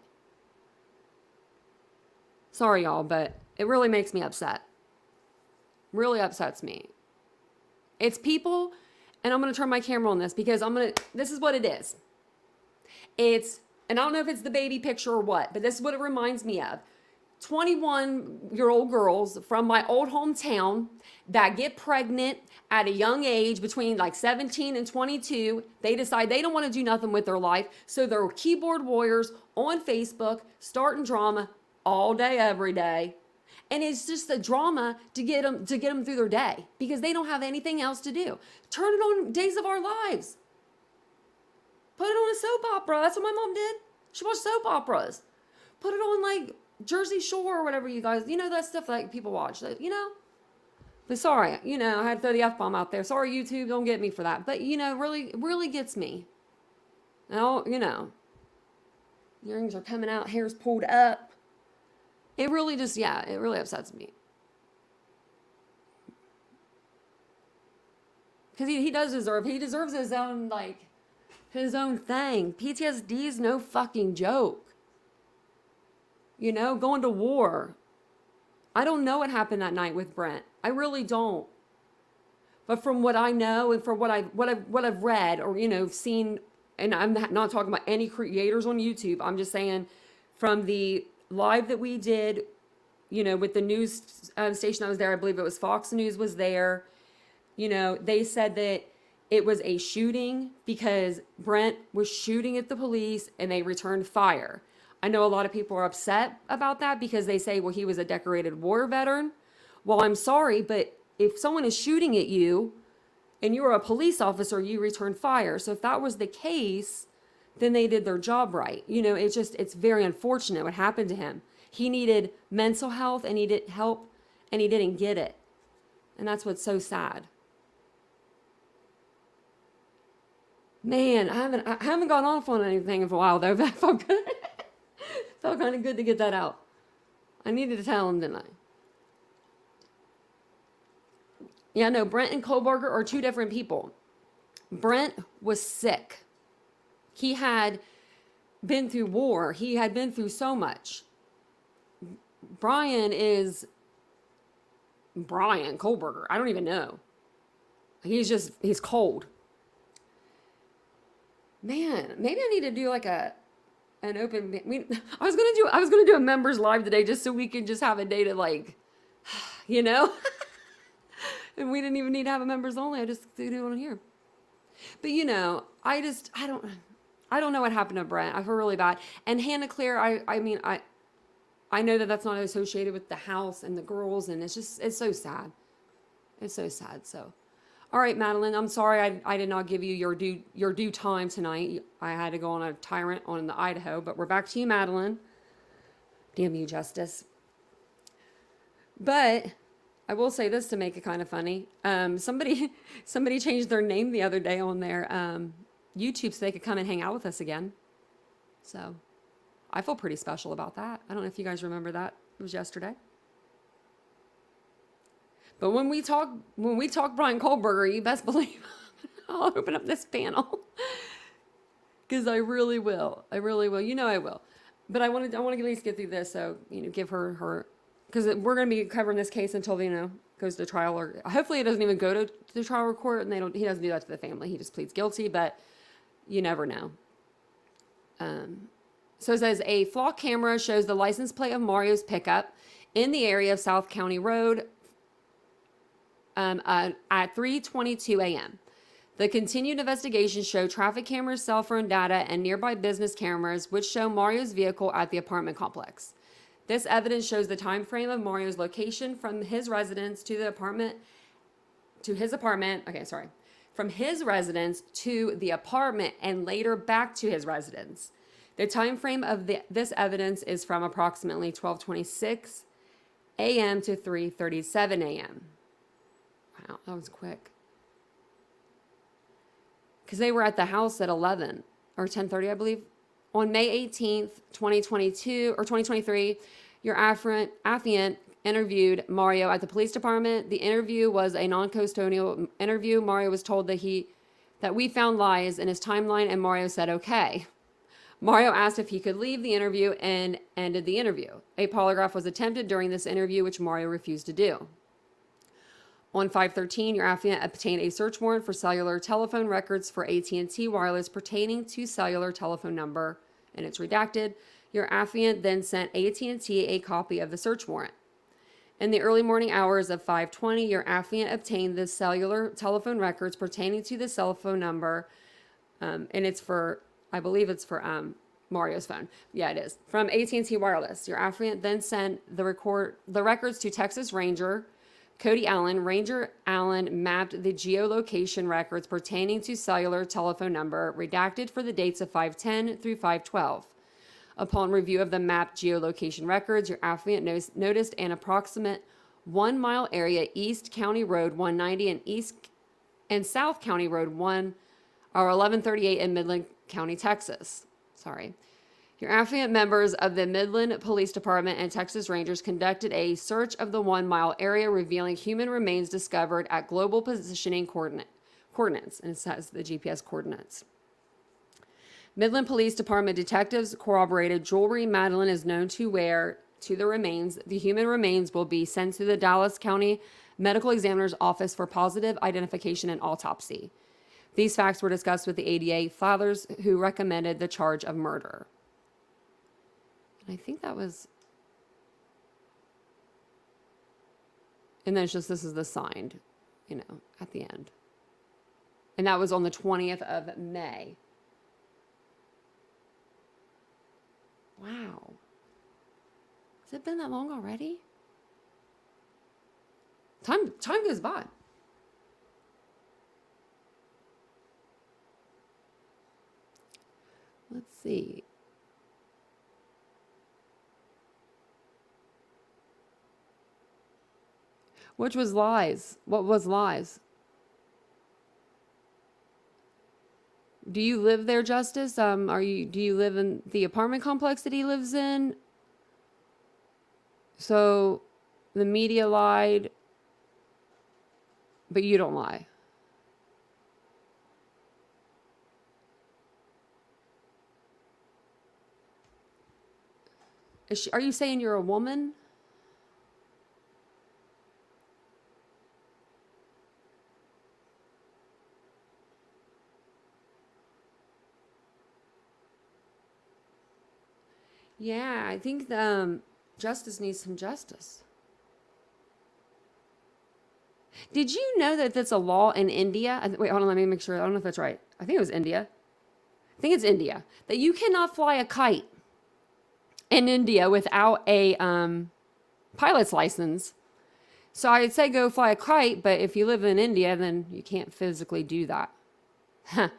Sorry, y'all, but it really makes me upset. Really upsets me. It's people, and I'm going to turn my camera on this because this is what it is. And I don't know if it's the baby picture or what, but this is what it reminds me of. 21-year-old girls from my old hometown that get pregnant at a young age between like 17 and 22. They decide they don't want to do nothing with their life. So they're keyboard warriors on Facebook, starting drama all day, every day. And it's just a drama to get them through their day because they don't have anything else to do. Turn it on Days of Our Lives. Put it on a soap opera. That's what my mom did. She watched soap operas. Put it on like Jersey Shore or whatever you guys, that stuff like people watch, But sorry, I had to throw the F-bomb out there. Sorry, YouTube, don't get me for that. But, really, really gets me. Earrings are coming out, hair's pulled up. It really just, it really upsets me. Because he deserves his own, his own thing. PTSD is no fucking joke. Going to war. I don't know what happened that night with Brent. I really don't. But from what I know and from what I've read or, seen, and I'm not talking about any creators on YouTube. I'm just saying from the live that we did, with the news station that was there, I believe it was Fox News was there. They said that it was a shooting because Brent was shooting at the police and they returned fire. I know a lot of people are upset about that because they say, well, he was a decorated war veteran. Well, I'm sorry, but if someone is shooting at you and you're a police officer, you return fire. So if that was the case, then they did their job right. It's very unfortunate what happened to him. He needed mental health and he needed help and he didn't get it. And that's what's so sad. Man, I haven't gone off on anything for a while though, but I felt good. Felt kind of good to get that out. I needed to tell him, didn't I? Yeah, no, Brent and Kohlberger are two different people. Brent was sick. He had been through war. He had been through so much. Brian Kohlberger. I don't even know. He's cold. Man, maybe I need to do like an open. I was gonna do a members live today just so we could just have a day to and we didn't even need to have a members only. I just do it on here. But I don't know what happened to Brent. I feel really bad. And Hannah Claire, I know that that's not associated with the house and the girls, and it's so sad. It's so sad. So, all right, Madeline, I'm sorry I did not give you your due time tonight. I had to go on a tyrant on the Idaho, but we're back to you, Madeline. Damn you, Justice. But I will say this to make it kind of funny. Somebody changed their name the other day on their YouTube so they could come and hang out with us again. So I feel pretty special about that. I don't know if you guys remember that. It was yesterday. But when we talk Brian Kohlberger, you best believe I'll open up this panel. Because I really will. I really will. I will. But I want to at least get through this. So, give her, because we're going to be covering this case until, goes to trial, or hopefully it doesn't even go to the trial or court and he doesn't do that to the family. He just pleads guilty, but you never know. So it says a flock camera shows the license plate of Mario's pickup in the area of South County Road at 3:22 a.m. The continued investigation showed traffic cameras, cell phone data, and nearby business cameras, which show Mario's vehicle at the apartment complex. This evidence shows the time frame of Mario's location from his residence to the apartment to his apartment. Okay, sorry. From his residence to the apartment and later back to his residence. The time frame of this evidence is from approximately 12:26 a.m. to 3:37 a.m. Wow, that was quick. Because they were at the house at 11 or 10:30, I believe. On May 18th, 2022 or 2023, your affiant interviewed Mario at the police department. The interview was a non-custodial interview. Mario was told that we found lies in his timeline, and Mario said okay. Mario asked if he could leave the interview and ended the interview. A polygraph was attempted during this interview, which Mario refused to do. On 5/13, your affiant obtained a search warrant for cellular telephone records for AT&T Wireless pertaining to cellular telephone number, and it's redacted. Your affiant then sent AT&T a copy of the search warrant. In the early morning hours of 5/20, your affiant obtained the cellular telephone records pertaining to the cell phone number, and it's for, I believe it's for Mario's phone. Yeah, it is. From AT&T Wireless. Your affiant then sent the records to Texas Ranger Cody Allen. Ranger Allen mapped the geolocation records pertaining to cellular telephone number, redacted for the dates of 5/10 through 5/12. Upon review of the mapped geolocation records, your affiant noticed an approximate 1 mile area East County Road 190 and East and South County Road 1138 in Midland County, Texas. Sorry. Your affiant members of the Midland Police Department and Texas Rangers conducted a search of the 1 mile area, revealing human remains discovered at global positioning coordinates, and it says the GPS coordinates. Midland Police Department detectives corroborated jewelry Madeline is known to wear to the remains. The human remains will be sent to the Dallas County Medical Examiner's Office for positive identification and autopsy. These facts were discussed with the ADA fathers, who recommended the charge of murder. And I think that was, and then it's just, this is the signed, at the end. And that was on the 20th of May. Wow. Has it been that long already? Time goes by. Let's see. Which was lies? What was lies? Do you live there, Justice? Do you live in the apartment complex that he lives in? So the media lied, but you don't lie. Are you saying you're a woman? Yeah, I think justice needs some justice. Did you know that that's a law in India? Wait, hold on, let me make sure. I don't know if that's right. I think it was India. I think it's India. That you cannot fly a kite in India without a pilot's license. So I'd say go fly a kite, but if you live in India, then you can't physically do that. Huh.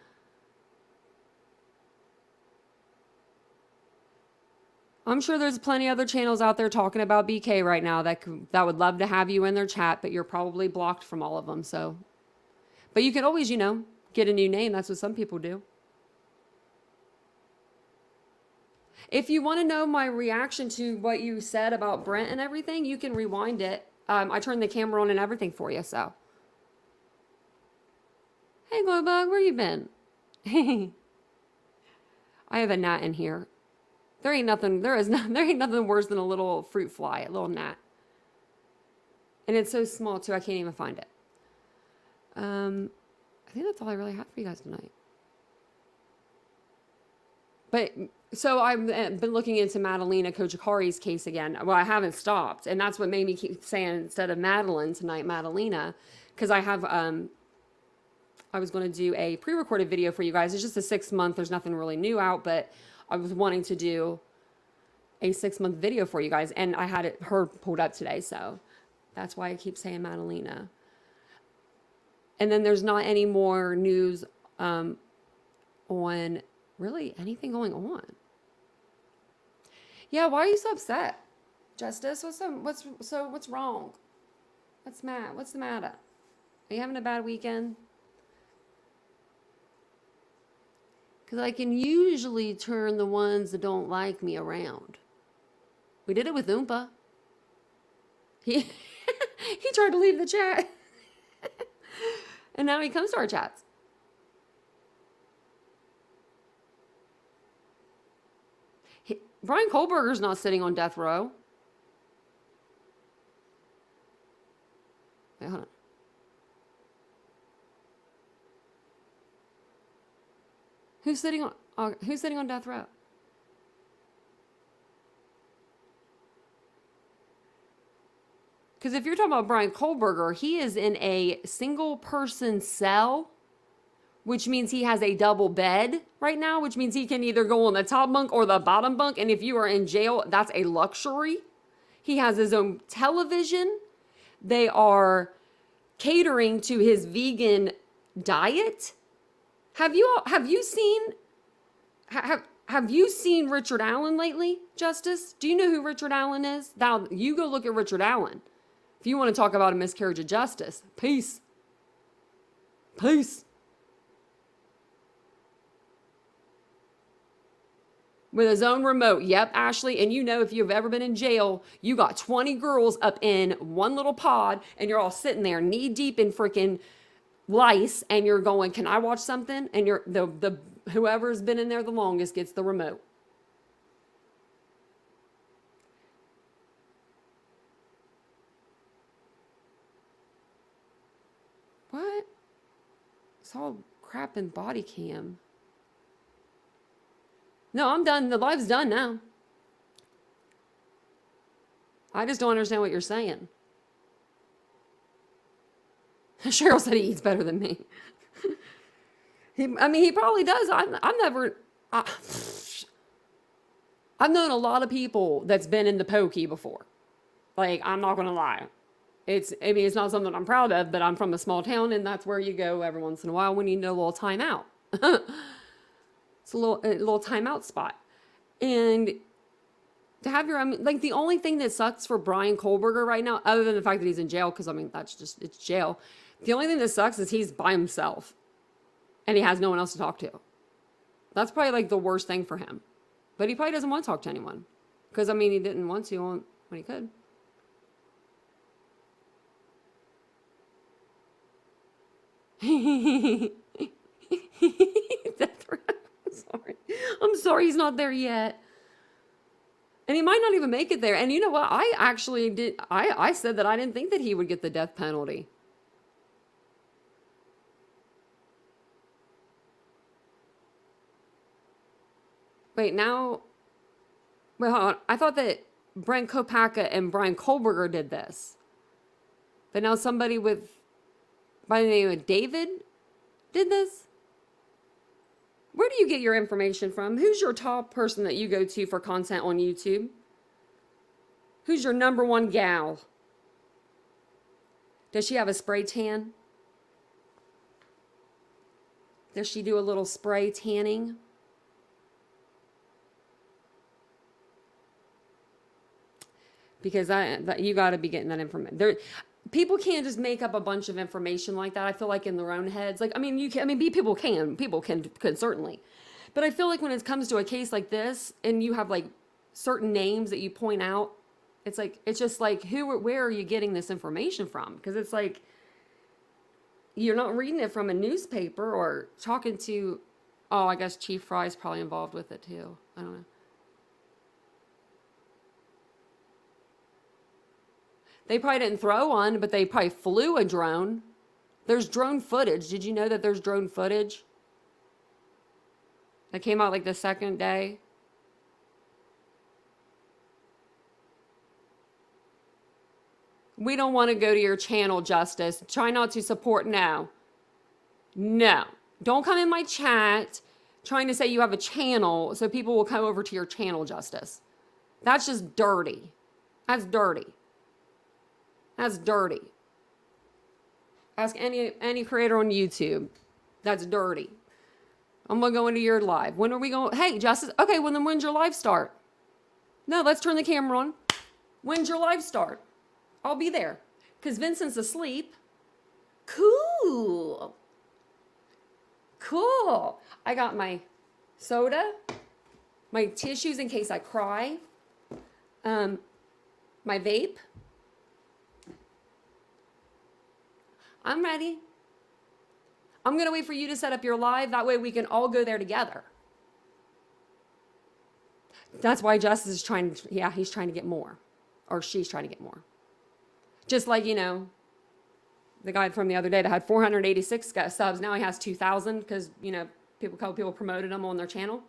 I'm sure there's plenty of other channels out there talking about BK right now that would love to have you in their chat, but you're probably blocked from all of them. So, but you can always, get a new name. That's what some people do. If you want to know my reaction to what you said about Brent and everything, you can rewind it. I turned the camera on and everything for you. So, hey, Glowbug, where you been? I have a gnat in here. There ain't nothing worse than a little fruit fly, a little gnat. And it's so small too, I can't even find it. I think that's all I really have for you guys tonight. But so I've been looking into Madeline Pantoja's case again. Well, I haven't stopped, and that's what made me keep saying instead of Madeline tonight, Madalena, because I have I was going to do a pre-recorded video for you guys. It's just a 6 month. There's nothing really new out, but I was wanting to do a 6-month video for you guys, and I had her pulled up today, so that's why I keep saying Madalena. And then there's not any more news on really anything going on. Yeah, why are you so upset, Justice? What's wrong? What's the matter? Are you having a bad weekend? Because I can usually turn the ones that don't like me around. We did it with Oompa. He he tried to leave the chat. And now he comes to our chats. Brian Kohlberger's not sitting on death row. Wait, hold on. Who's sitting on death row? Because if you're talking about Brian Kohlberger, he is in a single person cell, which means he has a double bed right now, which means he can either go on the top bunk or the bottom bunk. And if you are in jail, that's a luxury. He has his own television. They are catering to his vegan diet. Have you seen Richard Allen lately, Justice? Do you know who Richard Allen is? Now, you go look at Richard Allen. If you want to talk about a miscarriage of justice, peace. Peace. With his own remote. Yep, Ashley. And you know, if you've ever been in jail, you got 20 girls up in one little pod and you're all sitting there knee deep in freaking lice and you're going, can I watch something? And you're the whoever's been in there the longest gets the remote. What? It's all crap in body cam. No, I'm done. The live's done now. I just don't understand what you're saying. Cheryl said he eats better than me. He probably does. I've known a lot of people that's been in the pokey before. Like, I'm not going to lie. It's not something I'm proud of, but I'm from a small town, and that's where you go every once in a while when you need a little time out. It's a little timeout spot. And to have like the only thing that sucks for Brian Kohlberger right now, other than the fact that he's in jail, because it's jail. The only thing that sucks is he's by himself and he has no one else to talk to. That's probably like the worst thing for him. But he probably doesn't want to talk to anyone because he didn't want to when he could. I'm sorry he's not there yet. And he might not even make it there. And you know what? I actually did. I said that I didn't think that he would get the death penalty. Wait, hold on. I thought that Brent Kopacka and Brian Kohlberger did this. But now somebody by the name of David did this? Where do you get your information from? Who's your top person that you go to for content on YouTube? Who's your number one gal? Does she have a spray tan? Does she do a little spray tanning? Because you got to be getting that information. People can't just make up a bunch of information like that. I feel like in their own heads. Like, people can certainly. But I feel like when it comes to a case like this and you have like certain names that you point out, it's just like, where are you getting this information from? Because it's like, you're not reading it from a newspaper or talking to, I guess Chief Fry's probably involved with it too. I don't know. They probably didn't throw one, but they probably flew a drone. There's drone footage. Did you know that there's drone footage? That came out like the second day. We don't want to go to your channel, Justice. Try not to support now. No. Don't come in my chat trying to say you have a channel so people will come over to your channel, Justice. That's just dirty. That's dirty. That's dirty. Ask any creator on YouTube. That's dirty. I'm going to go into your live. When are we going? Hey, Justice. Okay, well then when's your live start? No, let's turn the camera on. When's your live start? I'll be there. Because Vincent's asleep. Cool. Cool. I got my soda, my tissues in case I cry, my vape. I'm ready. I'm going to wait for you to set up your live. That way we can all go there together. That's why Justice is trying to, yeah, he's trying to get more. Or she's trying to get more. Just like, you know, the guy from the other day that had 486 subs. Now he has 2,000 because, you know, people promoted him on their channel.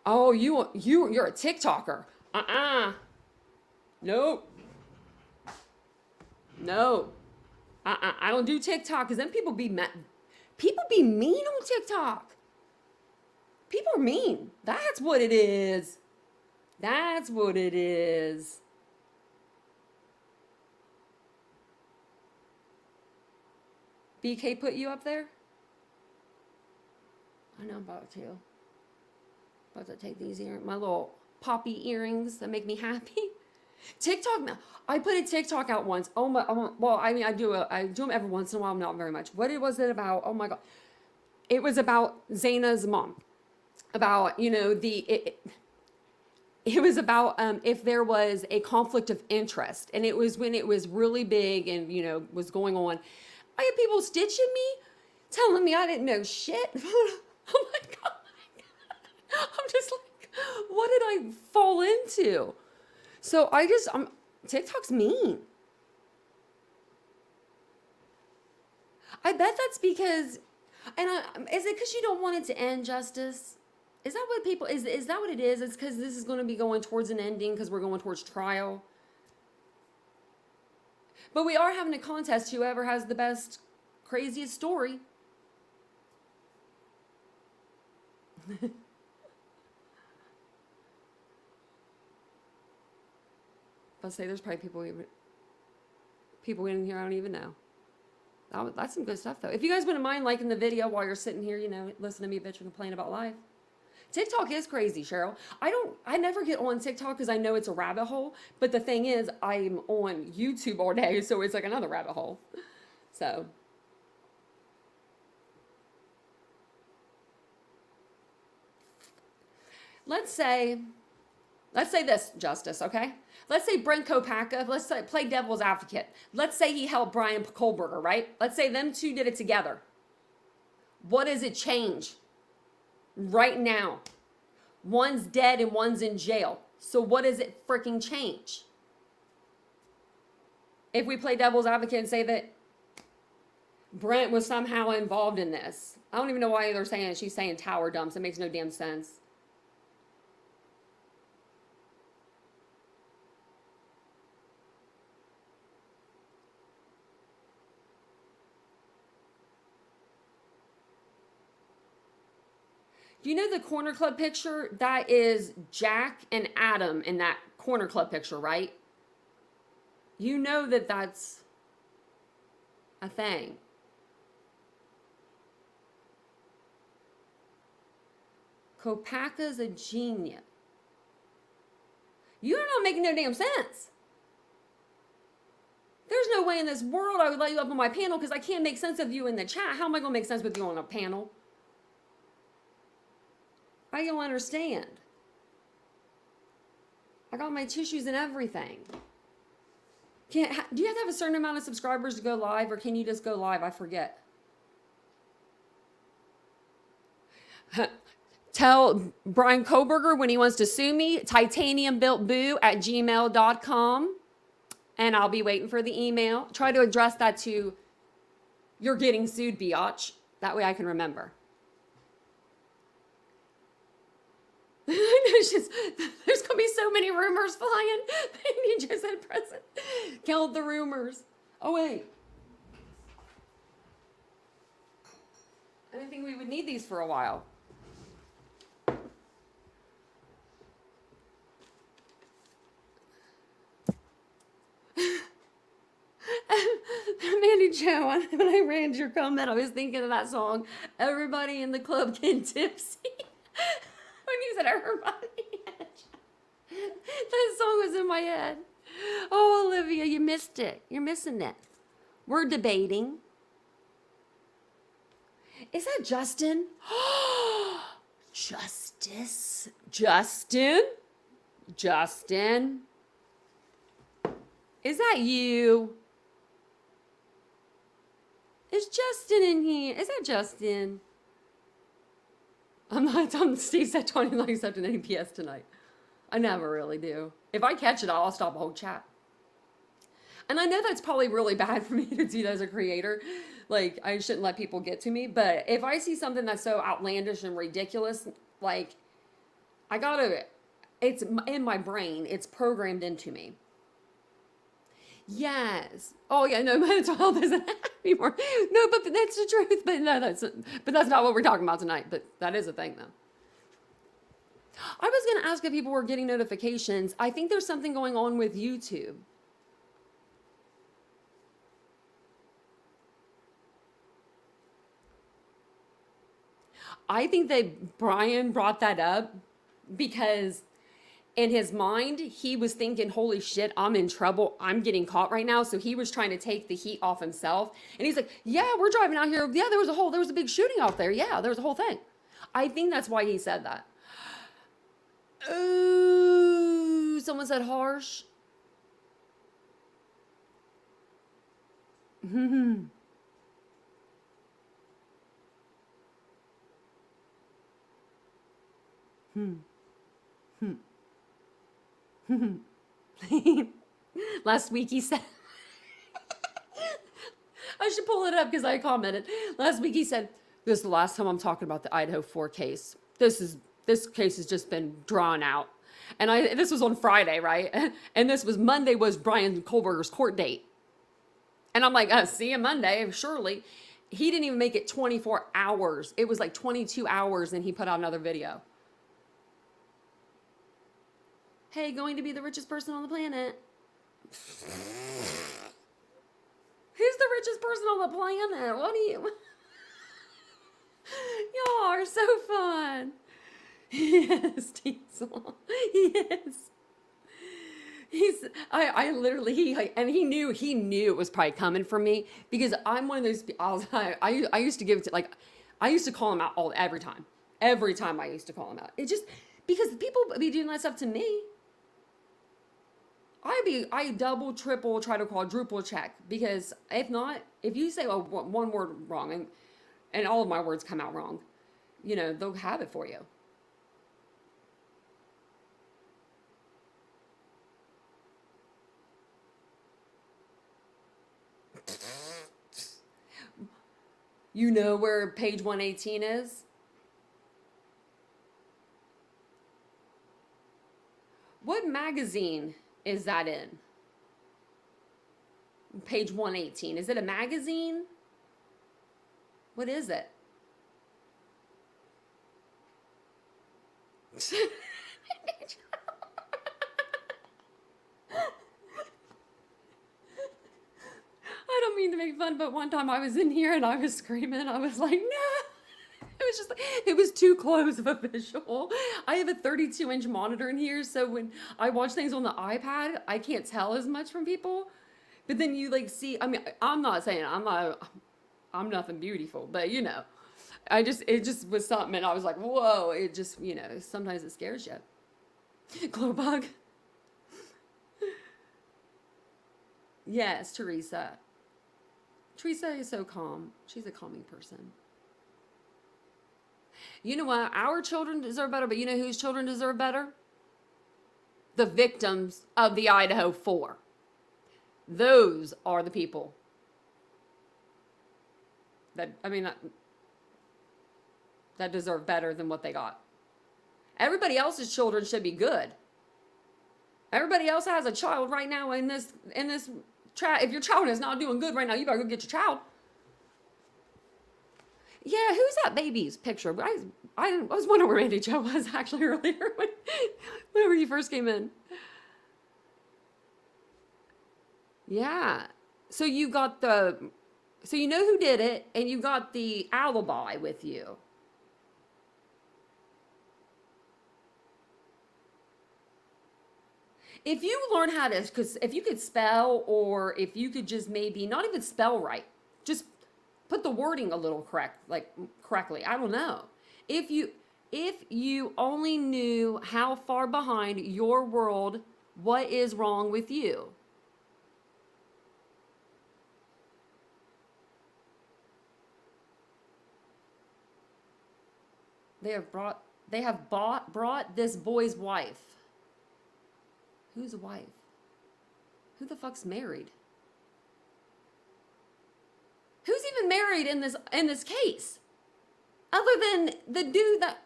Oh, you're a TikToker. Nope. No. I don't do TikTok because then people be mean on TikTok. People are mean. That's what it is. That's what it is. BK put you up there? I know about to. About to take these my little poppy earrings that make me happy. TikTok, I put a TikTok out once. Oh my, well, I mean, I do them every once in a while, not very much. What was it about? Oh my God. It was about Zaina's mom. About, you know, it was about if there was a conflict of interest. And it was when it was really big and, you know, was going on. I had people stitching me, telling me I didn't know shit. Oh my God. I'm just like, what did I fall into? So TikTok's mean. I bet that's because, is it because you don't want it to end, Justice? Is that what people, is that what it is? It's because this is going to be going towards an ending because we're going towards trial. But we are having a contest, whoever has the best, craziest story. I'll say there's probably people in here I don't even know. That's some good stuff though. If you guys wouldn't mind liking the video while you're sitting here, you know, listening to me bitch and complain about life. TikTok is crazy, Cheryl. I never get on TikTok because I know it's a rabbit hole. But the thing is, I'm on YouTube all day, so it's like another rabbit hole. So. Let's say this, Justice, okay? Let's say Brent Kopacka, let's say, play devil's advocate. Let's say he helped Brian Kohlberger, right? Let's say them two did it together. What does it change right now? One's dead and one's in jail. So what does it freaking change? If we play devil's advocate and say that Brent was somehow involved in this. I don't even know why they're saying it. She's saying tower dumps. It makes no damn sense. Do you know the Corner Club picture? That is Jack and Adam in that Corner Club picture, right? You know that that's a thing. Kopacka's a genius. You're not making no damn sense. There's no way in this world I would let you up on my panel because I can't make sense of you in the chat. How am I going to make sense with you on a panel? I don't understand. I got my tissues and everything. Do you have to have a certain amount of subscribers to go live, or can you just go live? I forget. Tell Brian Kohlberger when he wants to sue me, TitaniumBuiltBoo@gmail.com, and I'll be waiting for the email. Try to address that to "You're getting sued, biatch." That way I can remember. There's going to be so many rumors flying. You just said present. Count the rumors. Oh, wait. I didn't think we would need these for a while. Mandy Joe, when I ran your comment, I was thinking of that song, Everybody in the Club Getting Tipsy. When you said everybody. That song was in my head. Oh, Olivia, you missed it. You're missing it. We're debating. Is that Justin? Justice. Justin? Justin? Is that you? Is Justin in here? Is that Justin? I'm not, Steve said 20 likes after an APS tonight. I never really do. If I catch it, I'll stop a whole chat. And I know that's probably really bad for me to do that as a creator. Like, I shouldn't let people get to me. But if I see something that's so outlandish and ridiculous, like, I gotta, it's in my brain. It's programmed into me. Yes. Oh yeah, no, mental health isn't anymore. No, but that's the truth. But no, that's not what we're talking about tonight. But that is a thing, though. I was gonna ask if people were getting notifications. I think there's something going on with YouTube. I think that Brian brought that up because in his mind, he was thinking, holy shit, I'm in trouble. I'm getting caught right now. So he was trying to take the heat off himself. And he's like, yeah, we're driving out here. Yeah, there was a big shooting out there. Yeah, there was a whole thing. I think that's why he said that. Ooh, someone said harsh. Last week he said, I should pull it up because I commented. Last week he said, this is the last time I'm talking about the Idaho 4 case. This case has just been drawn out. And this was on Friday, right? And this was Monday was Brian Kohlberger's court date. And I'm like, see you Monday, surely. He didn't even make it 24 hours. It was like 22 hours and he put out another video. Hey, going to be the richest person on the planet. Who's the richest person on the planet? What do you... Y'all are so fun. Yes, Diesel. Yes. I literally, and he knew it was probably coming from me because I'm one of those, I used to give it to, like, I used to call him out every time I used to call him out. It just, because people be doing that stuff to me. I double, triple, try to quadruple check because if not, if you say one word wrong and all of my words come out wrong, they'll have it for you. You know where page 118 is? What magazine is that in? Page 118. Is it a magazine? What is it? I don't mean to make fun, but one time I was in here and I was screaming. I was like, no. It was too close of a visual. I have a 32-inch monitor in here, so when I watch things on the iPad, I can't tell as much from people. But then you see, I mean, I'm not saying I'm nothing beautiful, but it just was something, and I was like, whoa, it just, sometimes it scares you. Glowbug. Yes, Teresa. Teresa is so calm. She's a calming person. You know what? Our children deserve better, but you know whose children deserve better? The victims of the Idaho 4. Those are the people that deserve better than what they got. Everybody else's children should be good. Everybody else has a child right now in this chat. If your child is not doing good right now, you better go get your child. Yeah, who's that baby's picture? I was wondering where Andy Joe was actually earlier whenever you first came in. Yeah. So you got so you know who did it, and you got the alibi with you. If you learn how to, because if you could spell, or if you could just maybe not even spell right, just put the wording a little correct, like correctly. I don't know. If you if you only knew how far behind your world, what is wrong with you? They have brought this boy's wife. Whose wife? Who the fuck's married? Who's even married in this case? Other than the dude that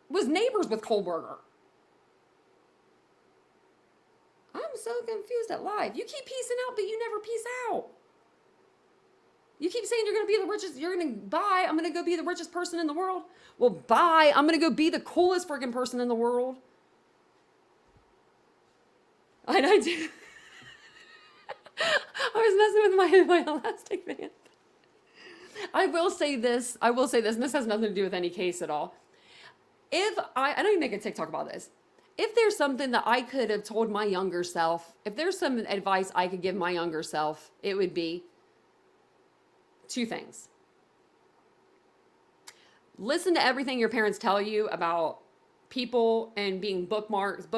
was neighbors with Kohlberger. I'm so confused at life. You keep piecing out, but you never piece out. You keep saying you're going to be the richest, you're going to buy, I'm going to go be the richest person in the world. Well, bye, I'm going to go be the coolest freaking person in the world. I do. I was messing with my elastic band. I will say this, and this has nothing to do with any case at all. If I don't even make a TikTok about this. If there's something that I could have told my younger self, if there's some advice I could give my younger self, it would be two things. Listen to everything your parents tell you about people and being book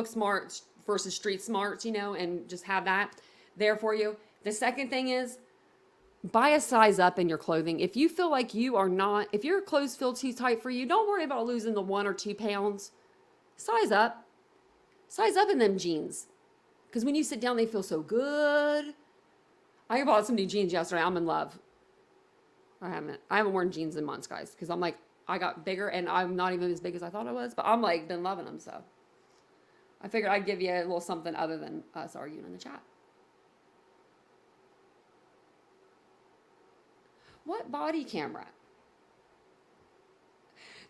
smart versus street smarts, and just have that there for you. The second thing is buy a size up in your clothing. If you feel like if your clothes feel too tight for you, don't worry about losing the 1 or 2 pounds. Size up. Size up in them jeans. Because when you sit down, they feel so good. I bought some new jeans yesterday. I'm in love. I haven't worn jeans in months, guys. Because I'm like, I got bigger and I'm not even as big as I thought I was. But I'm like, been loving them, so. I figured I'd give you a little something other than us arguing in the chat. What body camera?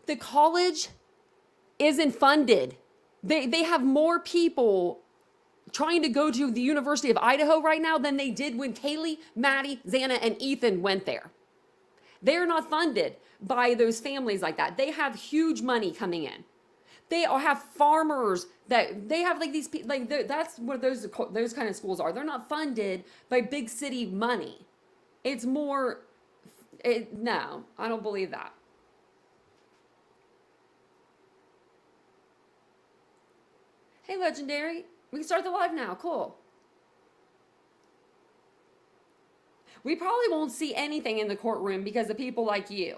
The college isn't funded. They have more people trying to go to the University of Idaho right now than they did when Kaylee, Maddie, Xana, and Ethan went there. They're not funded by those families like that. They have huge money coming in. They have farmers that they have these people, that's what those kind of schools are. They're not funded by big city money. It's more, no, I don't believe that. Hey, Legendary, we can start the live now. Cool. We probably won't see anything in the courtroom because of people like you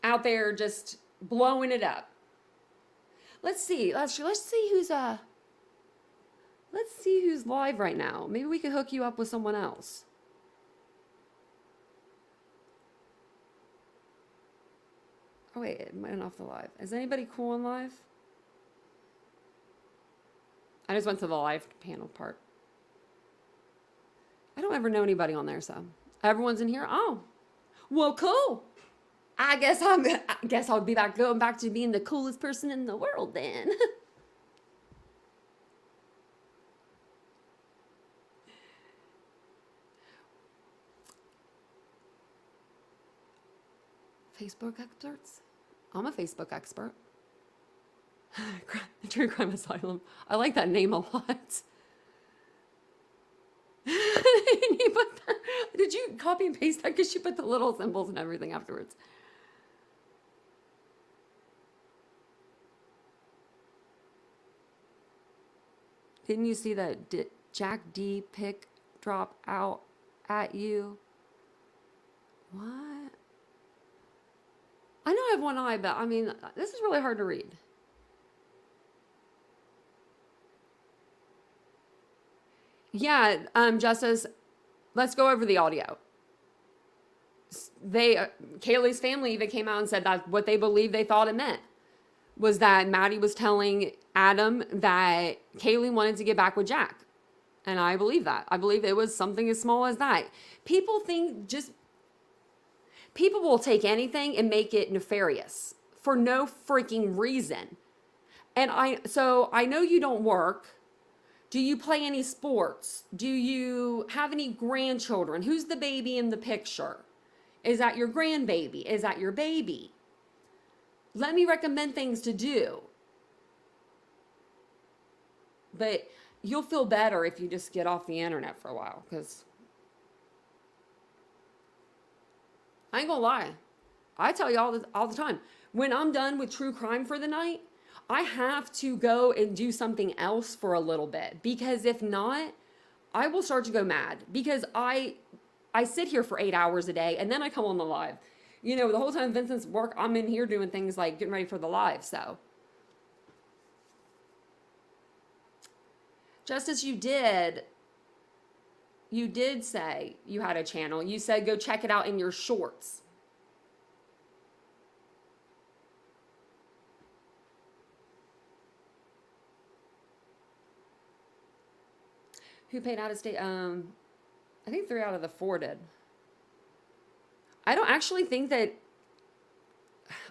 out there just blowing it up. Let's see who's live right now. Maybe we can hook you up with someone else. Oh wait, it went off the live. Is anybody cool on live? I just went to the live panel part. I don't ever know anybody on there, so everyone's in here. Oh, well, cool. I guess I'll be going back to being the coolest person in the world then. Facebook experts? I'm a Facebook expert. True Crime Asylum. I like that name a lot. Did you copy and paste that? Because you put the little symbols and everything afterwards. Didn't you see that Jack D pick drop out at you? What? I know I have one eye, but I mean, this is really hard to read. Yeah, Justice, let's go over the audio. Kaylee's family even came out and said that what they believed they thought it meant was that Maddie was telling Adam that Kaylee wanted to get back with Jack. And I believe that. I believe it was something as small as that. People think People will take anything and make it nefarious for no freaking reason. And so I know you don't work. Do you play any sports? Do you have any grandchildren? Who's the baby in the picture? Is that your grandbaby? Is that your baby? Let me recommend things to do. But you'll feel better if you just get off the internet for a while, because I ain't gonna lie. I tell you all the time, when I'm done with true crime for the night, I have to go and do something else for a little bit, because if not, I will start to go mad, because I sit here for 8 hours a day and then I come on the live. You know, the whole time Vincent's work, I'm in here doing things like getting ready for the live. So just as you did say you had a channel. You said go check it out in your shorts. Who paid out of state? I think 3 out of the 4 did. I don't actually think that,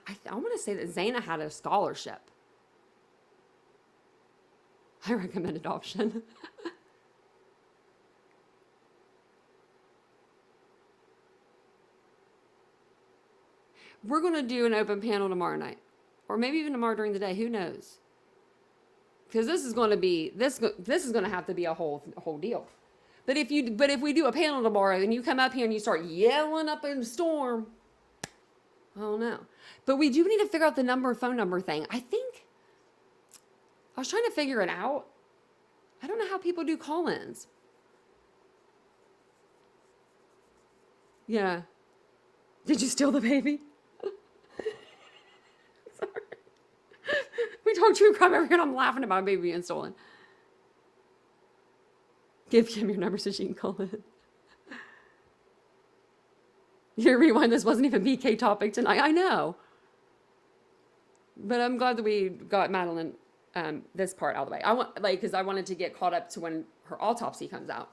I want to say that Zaina had a scholarship. I recommend adoption. We're going to do an open panel tomorrow night, or maybe even tomorrow during the day. Who knows? Because this is going to be, this is going to have to be a whole deal. But if we do a panel tomorrow and you come up here and you start yelling up in the storm, I don't know. But we do need to figure out the phone number thing. I was trying to figure it out. I don't know how people do call-ins. Yeah. Did you steal the baby? Sorry. We talk true crime every and I'm laughing about a baby being stolen. Give Kim your number so she can call in. You rewind, this wasn't even BK topic tonight. I know. But I'm glad that we got Madeline this part out of the way. Because I wanted to get caught up to when her autopsy comes out.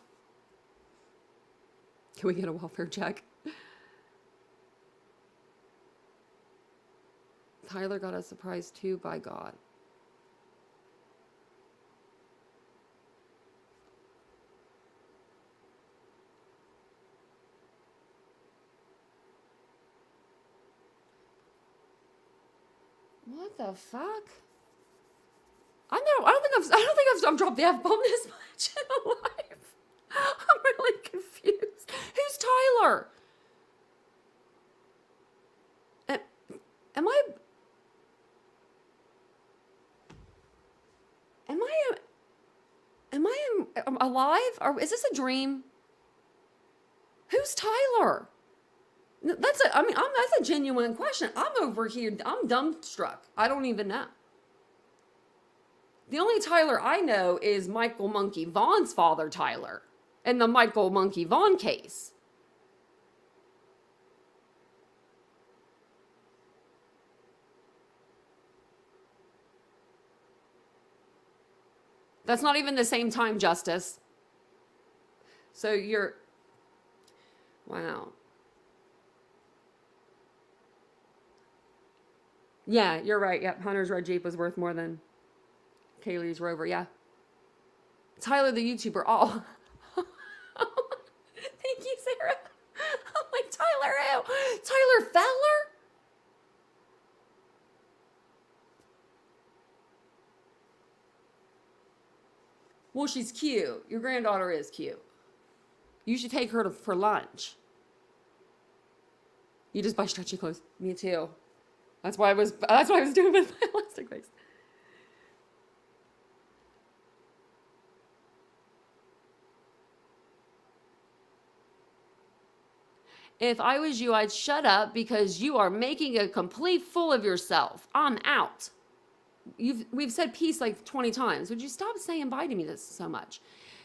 Can we get a welfare check? Tyler got a surprise too, by God. What the fuck? I don't think I've dropped the F-bomb this much in my life. I'm really confused. Who's Tyler? Am I alive? Or is this a dream? Who's Tyler? That's a genuine question. I'm over here. I'm dumbstruck. I don't even know. The only Tyler I know is Michael Monkey Vaughn's father, Tyler, and the Michael Monkey Vaughn case. That's not even the same time, Justice. So wow. Yeah, you're right. Yep, Hunter's red Jeep was worth more than Kaylee's Rover. Yeah. Tyler the YouTuber. Oh. Thank you, Sarah. I'm like, Tyler who? Tyler Feller? Well, she's cute. Your granddaughter is cute. You should take her for lunch. You just buy stretchy clothes. Me too. That's what I was doing with my elastic base. If I was you, I'd shut up because you are making a complete fool of yourself. I'm out. We've said peace like 20 times. Would you stop saying bye to me this so much?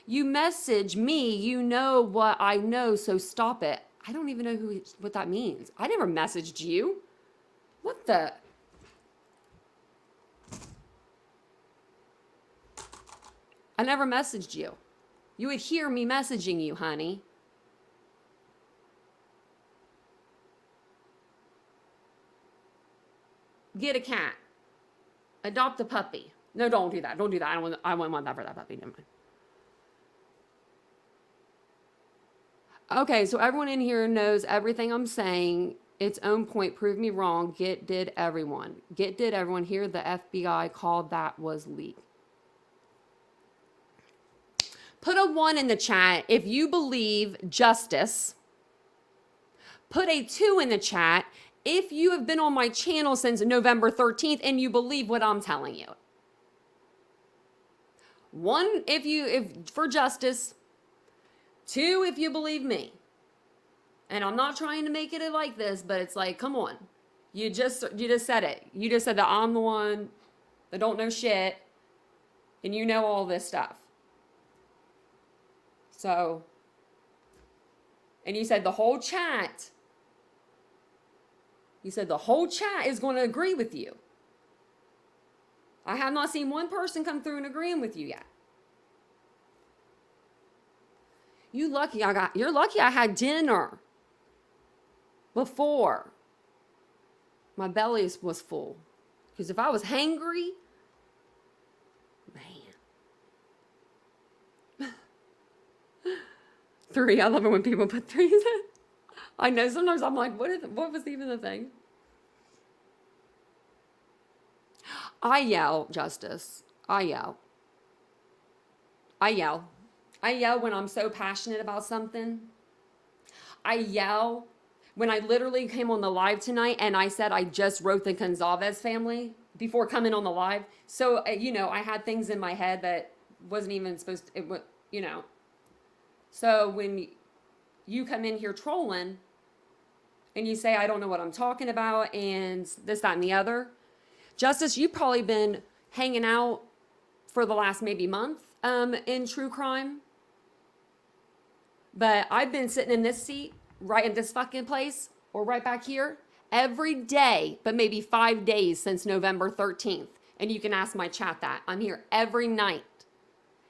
You message me, you know what I know, so stop it. I don't even know what that means. I never messaged you. What the? I never messaged you. You would hear me messaging you, honey. get a cat. Adopt a puppy. No, don't do that. Don't do that. I wouldn't want that for that puppy. Never mind. Okay, so everyone in here knows everything I'm saying. Its own point. Prove me wrong. Did everyone. Did everyone hear the FBI called that was leak? Put a 1 in the chat if you believe justice. Put a 2 in the chat if you have been on my channel since November 13th and you believe what I'm telling you. 1 if for justice. 2 if you believe me. And I'm not trying to make it like this, but it's like, come on. You just said it. You just said that I'm the one that don't know shit and you know all this stuff. So, and you said the whole chat. You said the whole chat is going to agree with you. I have not seen one person come through and agreeing with you yet. You're lucky I had dinner before my belly was full. Because if I was hangry, man. 3, I love it when people put 3s in. I know sometimes I'm like, what was even the thing? I yell, Justice. I yell. I yell. I yell when I'm so passionate about something. I yell when I literally came on the live tonight and I said I just wrote the Gonzalez family before coming on the live. So, I had things in my head that wasn't even supposed to, So when you come in here trolling and you say, I don't know what I'm talking about and this, that, and the other. Justice, you've probably been hanging out for the last maybe month in true crime. But I've been sitting in this seat, right in this fucking place, or right back here, every day, but maybe 5 days since November 13th. And you can ask my chat that. I'm here every night.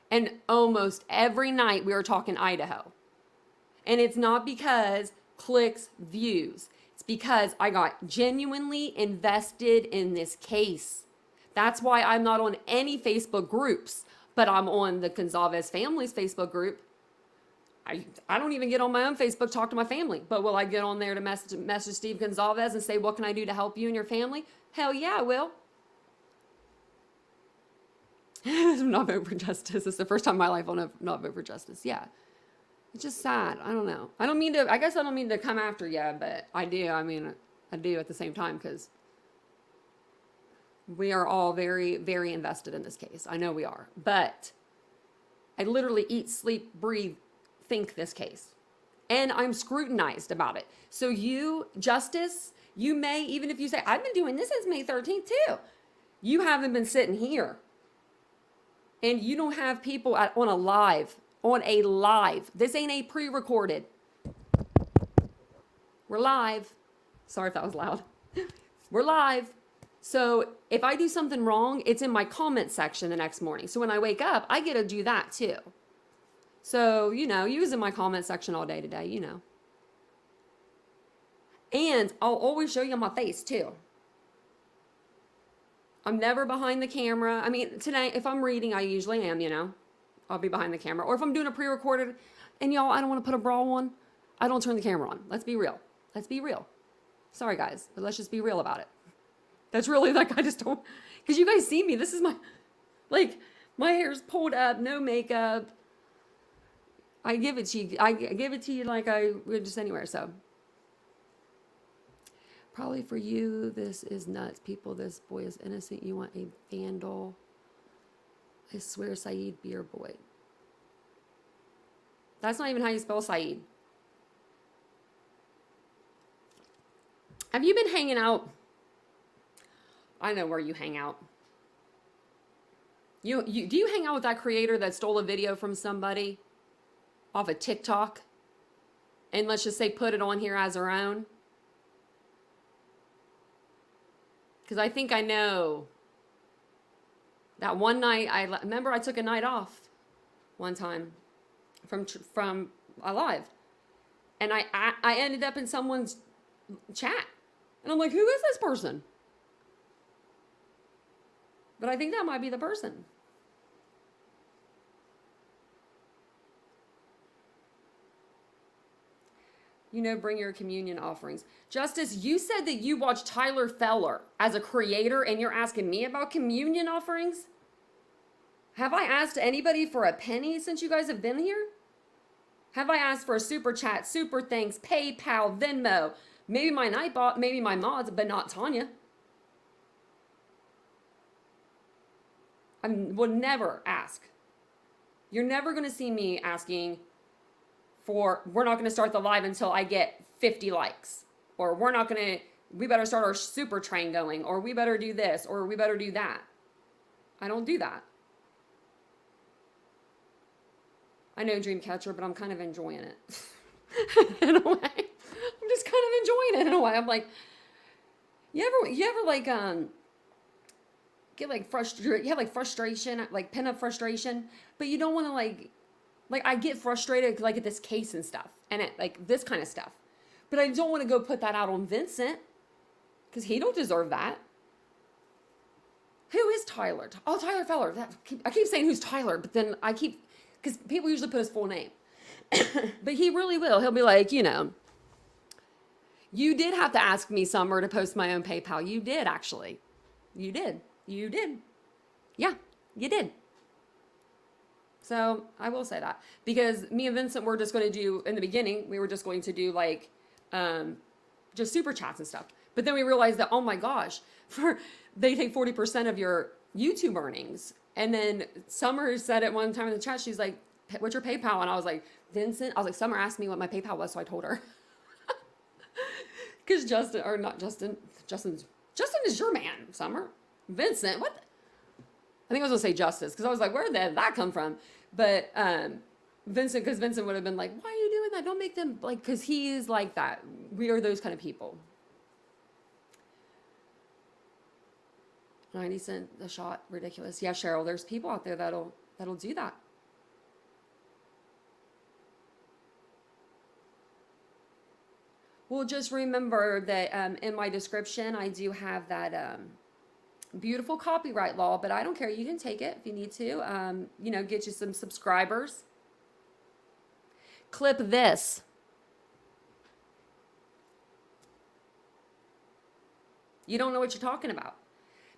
And almost every night we are talking Idaho. And it's not because clicks, views. It's because I got genuinely invested in this case. That's why I'm not on any Facebook groups, but I'm on the Gonzalez Families Facebook group. I don't even get on my own Facebook, talk to my family. But will I get on there to message Steve Gonzalez and say, what can I do to help you and your family? Hell yeah, I will. I'm not voting for justice. It's the first time in my life I'll not vote for justice. Yeah. It's just sad. I don't know. I guess I don't mean to come after you, but I do. I mean, I do at the same time because we are all very, very invested in this case. I know we are. But I literally eat, sleep, breathe, think this case. And I'm scrutinized about it. So you, Justice, you may, even if you say, I've been doing this since May 13th too. You haven't been sitting here. And you don't have people on a live. This ain't a pre-recorded. We're live. Sorry if that was loud. We're live. So if I do something wrong, it's in my comment section the next morning. So when I wake up, I get to do that too. So, you was in my comment section all day today, And I'll always show you my face too. I'm never behind the camera. I mean, tonight, if I'm reading, I usually am, I'll be behind the camera. Or if I'm doing a pre-recorded, and y'all, I don't want to put a bra on, I don't turn the camera on. Let's be real. Sorry, guys, but let's just be real about it. That's really, I just don't, because you guys see me. This is my hair's pulled up, no makeup. I give it to you like I would just anywhere, so. Probably for you, this is nuts. People, this boy is innocent. You want a vandal. I swear, Saeed, be your boy. That's not even how you spell Saeed. Have you been hanging out? I know where you hang out. Do you hang out with that creator that stole a video from somebody off of TikTok? And let's just say put it on here as her own? Because I think I know that one night, I remember I took a night off one time from a live. And I ended up in someone's chat. And I'm like, who is this person? But I think that might be the person. You know, bring your communion offerings. Justice, you said that you watched Tyler Feller as a creator and you're asking me about communion offerings? Have I asked anybody for a penny since you guys have been here? Have I asked for a super chat, super thanks, PayPal, Venmo, maybe my Nightbot, maybe my mods, but not Tanya? I will never ask. You're never going to see me asking for, we're not going to start the live until I get 50 likes. Or we better start our super train going. Or we better do this. Or we better do that. I don't do that. I know Dreamcatcher, but I'm kind of enjoying it. In a way. I'm just kind of enjoying it in a way. I'm like, you ever like, get like frustrated, you have like frustration, like pent up frustration, but you don't want to like I get frustrated because I get this case and stuff and it like this kind of stuff, but I don't want to go put that out on Vincent because he don't deserve that. Who is Tyler? Oh, Tyler Feller. I keep saying who's Tyler, but then because people usually put his full name, but he really will. He'll be like, you know, you did have to ask me, Summer, to post my own PayPal. You did actually. You did. Yeah, you did. So I will say that because me and Vincent were just going to do, in the beginning, we were just going to do like, just super chats and stuff. But then we realized that, oh my gosh, they take 40% of your YouTube earnings. And then Summer said it one time in the chat, she's like, what's your PayPal? And I was like, Summer asked me what my PayPal was. So I told her. Because Justin is your man, Summer. Vincent, what? I think I was going to say Justice, because I was like, where did that come from? But Vincent would have been like, why are you doing that? Don't make them, like, because he is like that. We are those kind of people. 90 cents a shot, ridiculous. Yeah, Cheryl, there's people out there that'll do that. Well, just remember that in my description, I do have that beautiful copyright law, but I don't care. You can take it if you need to. Get you some subscribers. Clip this. You don't know what you're talking about.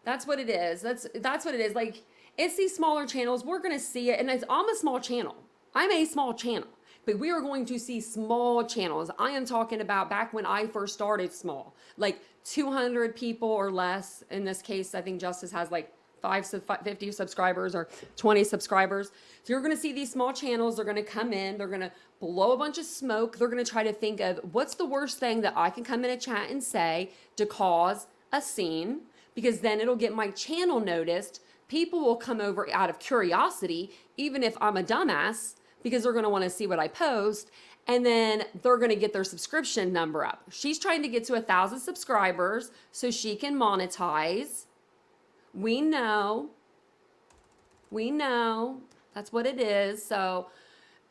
That's what it is. That's what it is. Like, it's these smaller channels. We're going to see it. And I'm a small channel. I'm a small channel. But we are going to see small channels. I am talking about back when I first started small. Like 200 people or less. In this case, I think Justice has like 50 subscribers or 20 subscribers. So you're going to see these small channels. They're going to come in. They're going to blow a bunch of smoke. They're going to try to think of what's the worst thing that I can come in a chat and say to cause a scene. Because then it'll get my channel noticed. People will come over out of curiosity, even if I'm a dumbass, because they're going to want to see what I post. And then they're going to get their subscription number up. She's trying to get to 1,000 subscribers so she can monetize. We know. That's what it is. So,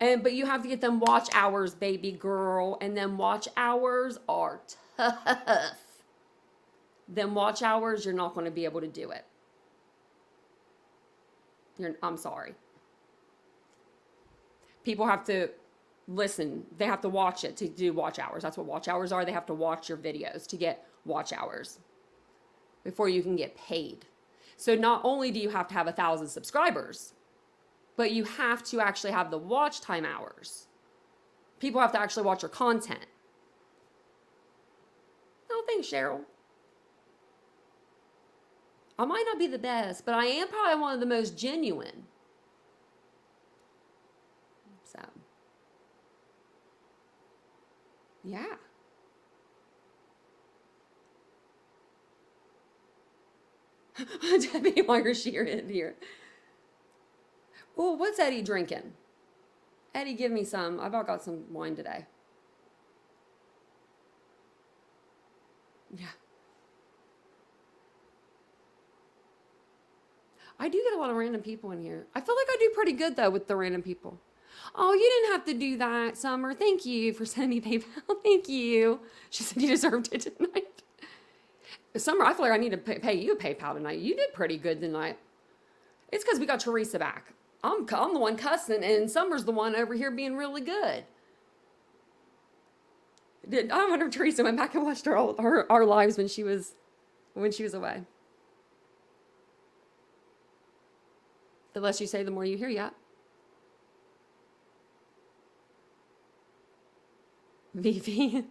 but you have to get them watch hours, baby girl. And then watch hours are tough. Then watch hours, you're not going to be able to do it. I'm sorry. People have to listen. They have to watch it to do watch hours. That's what watch hours are. They have to watch your videos to get watch hours before you can get paid. So not only do you have to have 1,000 subscribers, but you have to actually have the watch time hours. People have to actually watch your content. No, thanks, Cheryl. I might not be the best, but I am probably one of the most genuine. So, yeah. Debbie Marshall in here. Oh, what's Eddie drinking? Eddie, give me some. I've got some wine today. Yeah. I do get a lot of random people in here. I feel like I do pretty good, though, with the random people. Oh, you didn't have to do that, Summer. Thank you for sending me PayPal. Thank you. She said you deserved it tonight. Summer, I feel like I need to pay you a PayPal tonight. You did pretty good tonight. It's because we got Teresa back. I'm the one cussing, and Summer's the one over here being really good. I wonder if Teresa went back and watched our lives when she was away. The less you say, the more you hear. Yeah. Vivi.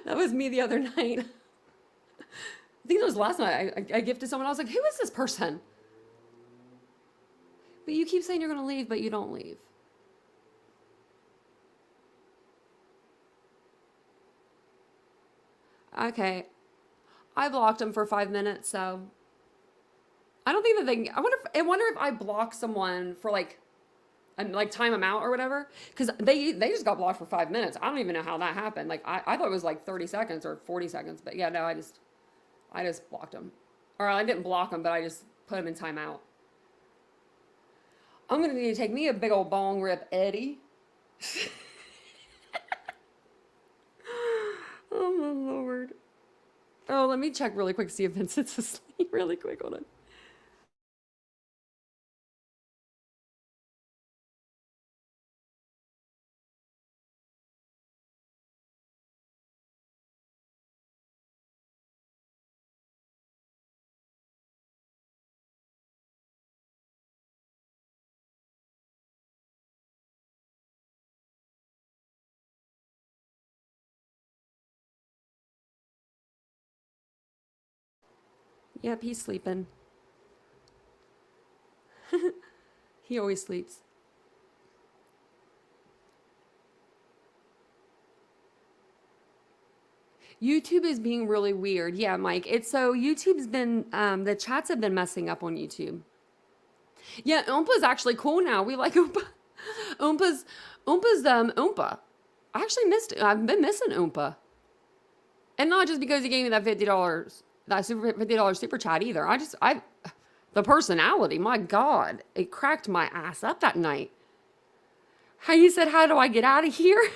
That was me the other night. I think it was last night. I gifted someone. I was like, who is this person? But you keep saying you're going to leave, but you don't leave. Okay. I blocked him for 5 minutes, so I don't think that they. I wonder if I block someone for like, and like time them out or whatever, because they just got blocked for 5 minutes. I don't even know how that happened. Like I thought it was like 30 seconds or 40 seconds, but yeah, no, I just blocked them, or I didn't block them, but I just put them in timeout. I'm gonna need to take me a big old bong rip, Eddie. Oh my lord. Oh, let me check really quick, see if Vincent's asleep really quick. Hold on. Yep, he's sleeping. He always sleeps. YouTube is being really weird. Yeah, Mike. It's so YouTube's been the chats have been messing up on YouTube. Yeah, Oompa's actually cool now. We like Oompa. Oompa's Oompa. I actually missed it. I've been missing Oompa. And not just because he gave me that $50, that $50 super chat either. The personality, my God, it cracked my ass up that night. How you said, how do I get out of here?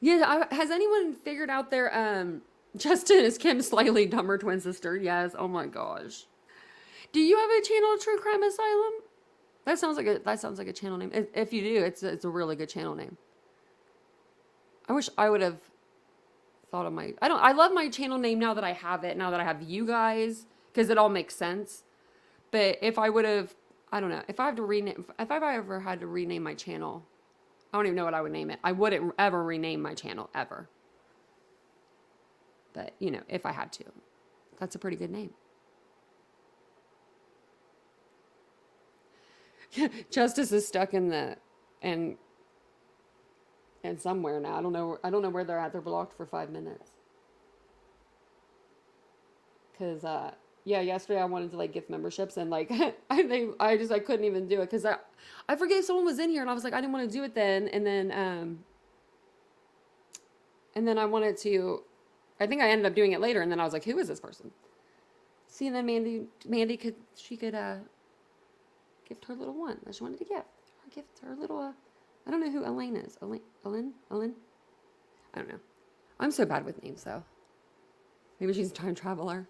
Yeah, has anyone figured out their Justin is Kim's slightly dumber twin sister? Yes. Oh my gosh. Do you have a channel, True Crime Asylum? That sounds like a channel name. If you do, it's a really good channel name. I wish I would have thought of my. I love my channel name now that I have it. Now that I have you guys, because it all makes sense. But if I would have, I don't know. If I have to rename, if I ever had to rename my channel, I don't even know what I would name it. I wouldn't ever rename my channel ever. But if I had to, that's a pretty good name. Justice is stuck and somewhere now. I don't know where they're at. They're blocked for 5 minutes. Cause yeah, yesterday I wanted to like gift memberships and like I couldn't even do it because I forget someone was in here and I was like I didn't want to do it then and then I wanted to. I think I ended up doing it later and then I was like, who is this person? See, and then Mandy could gift her little one that she wanted to gift her little I don't know who Elaine is. Elaine? I don't know. I'm so bad with names though. Maybe she's a time traveler.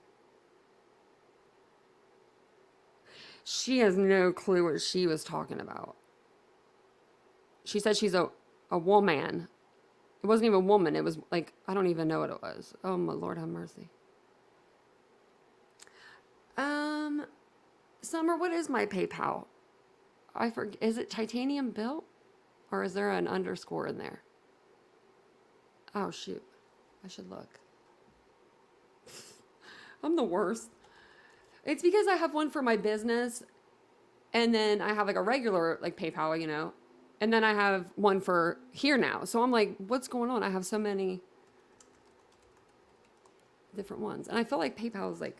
She has no clue what she was talking about. She said she's a woman. It wasn't even a woman. It was like, I don't even know what it was. Oh my Lord, have mercy. Summer, what is my PayPal? I forget. Is it TitaniumBuilt? Or is there an underscore in there? Oh, shoot. I should look. I'm the worst. It's because I have one for my business, and then I have like a regular like PayPal, and then I have one for here now. So I'm like, what's going on? I have so many different ones, and I feel like PayPal is like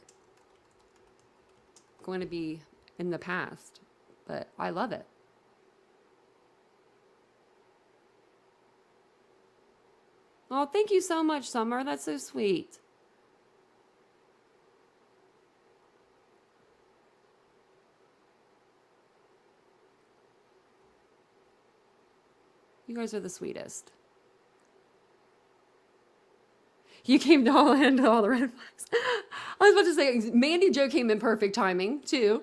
going to be in the past, but I love it. Oh, thank you so much, Summer. That's so sweet. You guys are the sweetest. You came to all into all the red flags. I was about to say, Mandy Jo came in perfect timing too.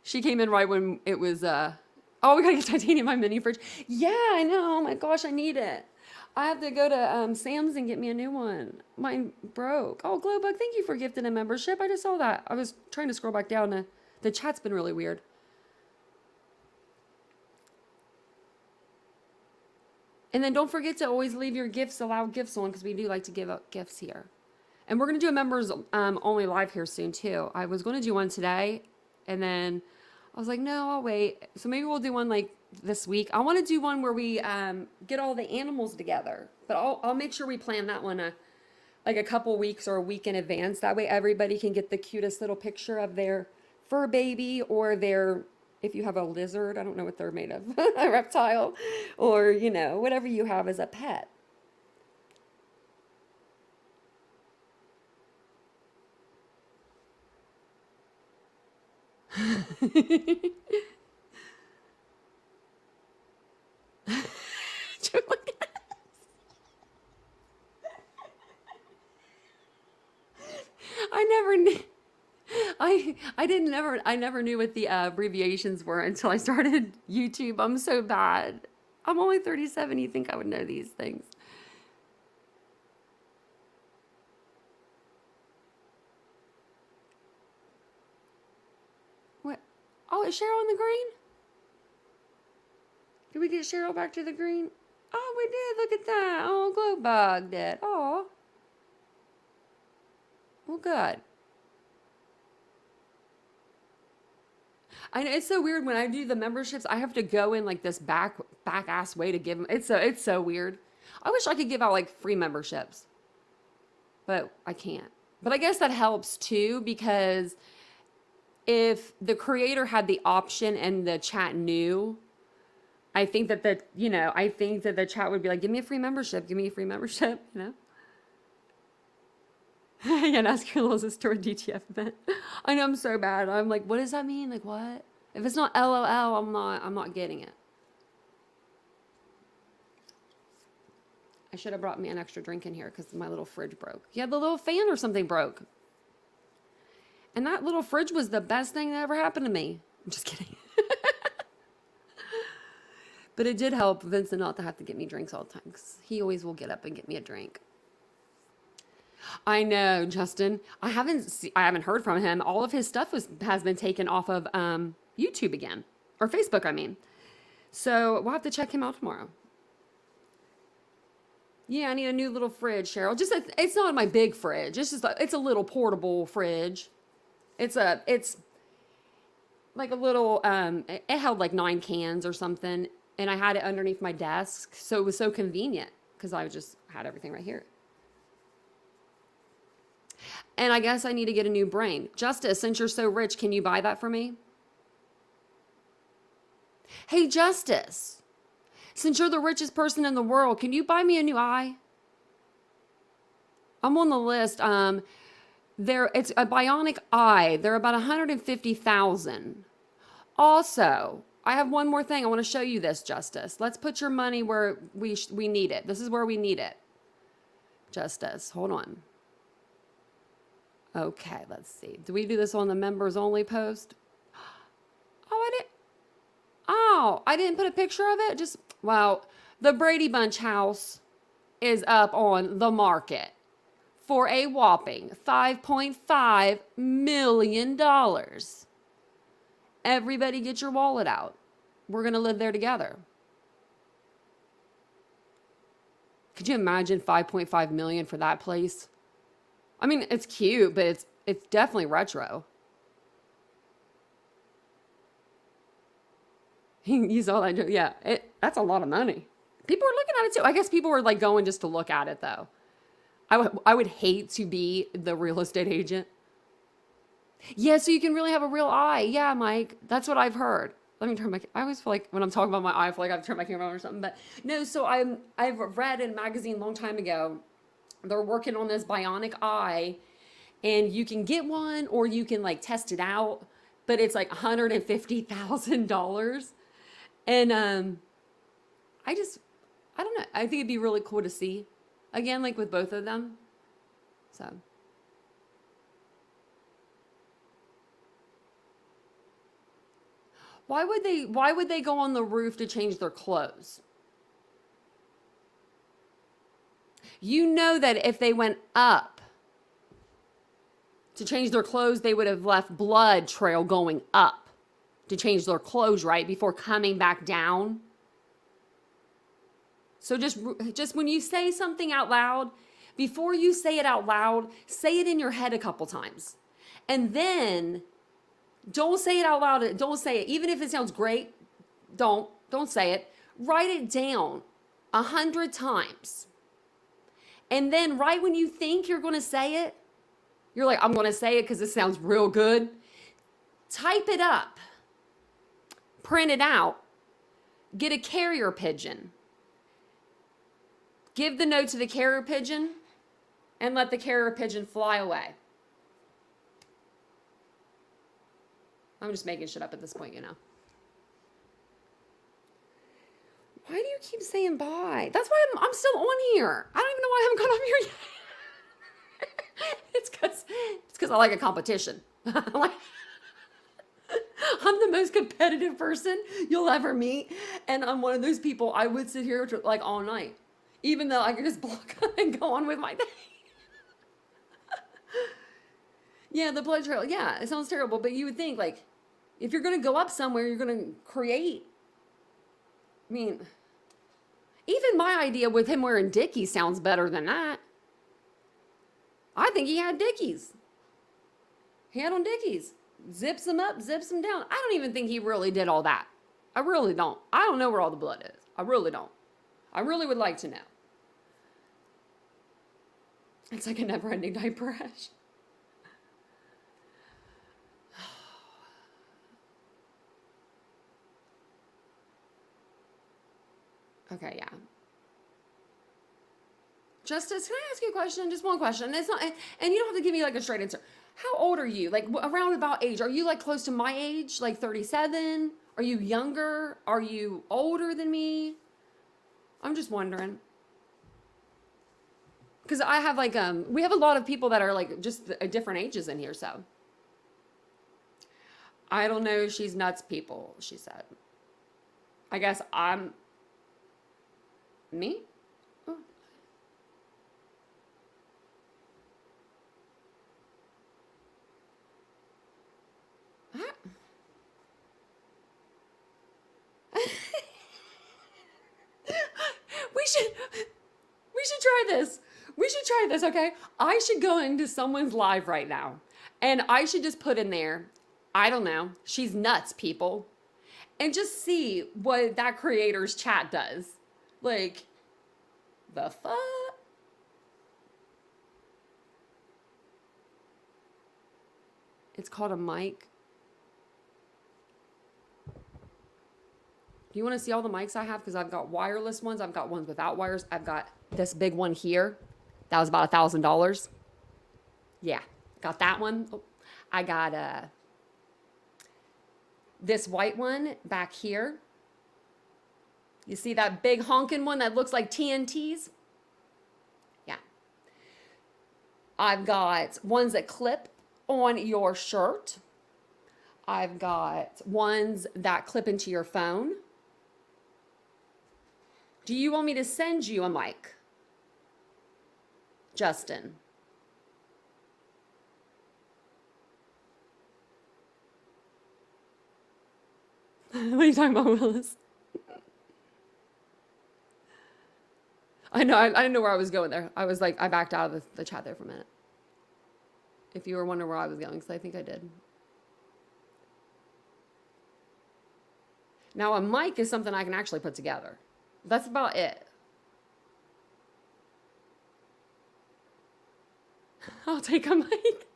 She came in right when it was. Oh, we gotta get titanium my mini fridge. Yeah, I know. Oh my gosh, I need it. I have to go to Sam's and get me a new one. Mine broke. Oh, Glowbug, thank you for gifting a membership. I just saw that. I was trying to scroll back down. The chat's been really weird. And then don't forget to always leave your gifts, allow gifts on, because we do like to give out gifts here. And we're going to do a members only live here soon too. I was going to do one today, and then I was like, no, I'll wait. So maybe we'll do one like this week. I want to do one where we get all the animals together, but I'll make sure we plan that one like a couple weeks or a week in advance. That way everybody can get the cutest little picture of their fur baby or their, if you have a lizard, I don't know what they're made of, a reptile, or, you know, whatever you have as a pet. I never knew. I never knew what the abbreviations were until I started YouTube. I'm so bad. I'm only 37. You think I would know these things? What? Oh, is Cheryl in the green? Did we get Cheryl back to the green? Oh, we did. Look at that. Oh, Glowbug did. Oh. Well, good. I know it's so weird when I do the memberships. I have to go in like this back ass way to give them. It's so weird. I wish I could give out like free memberships, but I can't. But I guess that helps too, because if the creator had the option and the chat knew, I think that I think that the chat would be like, give me a free membership, give me a free membership, you know? Yeah, and ask your little sister what DTF meant. I know I'm so bad. I'm like, what does that mean? Like, what? If it's not LOL, I'm not getting it. I should have brought me an extra drink in here because my little fridge broke. Yeah, the little fan or something broke. And that little fridge was the best thing that ever happened to me. I'm just kidding. But it did help Vincent not to have to get me drinks all the time, because he always will get up and get me a drink. I know, Justin. I haven't heard from him. All of his stuff has been taken off of YouTube again, or Facebook, I mean. So we'll have to check him out tomorrow. Yeah, I need a new little fridge, Cheryl. It's not my big fridge. It's a little portable fridge. It's like a little. It held like 9 cans or something, and I had it underneath my desk, so it was so convenient because I just had everything right here. And I guess I need to get a new brain. Justice, since you're so rich, can you buy that for me? Hey, Justice, since you're the richest person in the world, can you buy me a new eye? I'm on the list. It's a bionic eye. They're about 150,000. Also, I have one more thing. I want to show you this, Justice. Let's put your money where we need it. This is where we need it. Justice, hold on. Okay, let's see. Do we do this on the members only post? I didn't put a picture of it. Wow. The Brady Bunch house is up on the market for a whopping $5.5 million. Everybody get your wallet out. We're going to live there together. Could you imagine $5.5 million for that place? I mean, it's cute, but it's definitely retro. You saw that? Yeah, that's a lot of money. People are looking at it too. I guess people were like going just to look at it though. I would hate to be the real estate agent. Yeah, so you can really have a real eye. Yeah, Mike, that's what I've heard. Let me turn I always feel like when I'm talking about my eye, I feel like I've turned my camera on or something. But no, so I've read in a magazine a long time ago, they're working on this bionic eye, and you can get one or you can like test it out, but it's like $150,000. And I I think it'd be really cool to see again, like with both of them. So. Why would they go on the roof to change their clothes? You know that if they went up to change their clothes, they would have left blood trail going up to change their clothes, right? Before coming back down. So just when you say something out loud, before you say it out loud, say it in your head a couple times. And then don't say it out loud. Don't say it. Even if it sounds great, don't say it. Write it down 100 times. And then right when you think you're going to say it, you're like, I'm going to say it because it sounds real good. Type it up. Print it out. Get a carrier pigeon. Give the note to the carrier pigeon and let the carrier pigeon fly away. I'm just making shit up at this point, you know. Why do you keep saying bye? That's why I'm still on here. I don't even know why I haven't gone up here yet. It's because I like a competition. I'm the most competitive person you'll ever meet. And I'm one of those people, I would sit here like all night. Even though I could just block and go on with my day. Yeah, the blood trail. Yeah, it sounds terrible. But you would think, like, if you're going to go up somewhere, you're going to create. I mean, even my idea with him wearing Dickies sounds better than that. I think he had Dickies. He had on Dickies. Zips them up, zips them down. I don't even think he really did all that. I really don't. I don't know where all the blood is. I really don't. I really would like to know. It's like a never-ending diaper rash. Okay, yeah. Justice, can I ask you a question? Just one question. It's not, and you don't have to give me like a straight answer. How old are you? Like around about age? Are you like close to my age? Like 37? Are you younger? Are you older than me? I'm just wondering. Because I have like, we have a lot of people that are like just different ages in here, so. I don't know, she's nuts, people, she said. I guess I'm, me? Oh. Huh? We should try this. We should try this, okay? I should go into someone's live right now. And I should just put in there, I don't know, she's nuts, people. And just see what that creator's chat does. Like, the fuck? It's called a mic. Do you want to see all the mics I have? Because I've got wireless ones. I've got ones without wires. I've got this big one here. That was about $1,000. Yeah, got that one. Oh, I got this white one back here. You see that big honking one that looks like TNTs? Yeah. I've got ones that clip on your shirt. I've got ones that clip into your phone. Do you want me to send you a mic, Justin? What are you talking about, Willis? I know, I didn't know where I was going there. I was like, I backed out of the chat there for a minute. If you were wondering where I was going, because I think I did. Now, a mic is something I can actually put together. That's about it. I'll take a mic.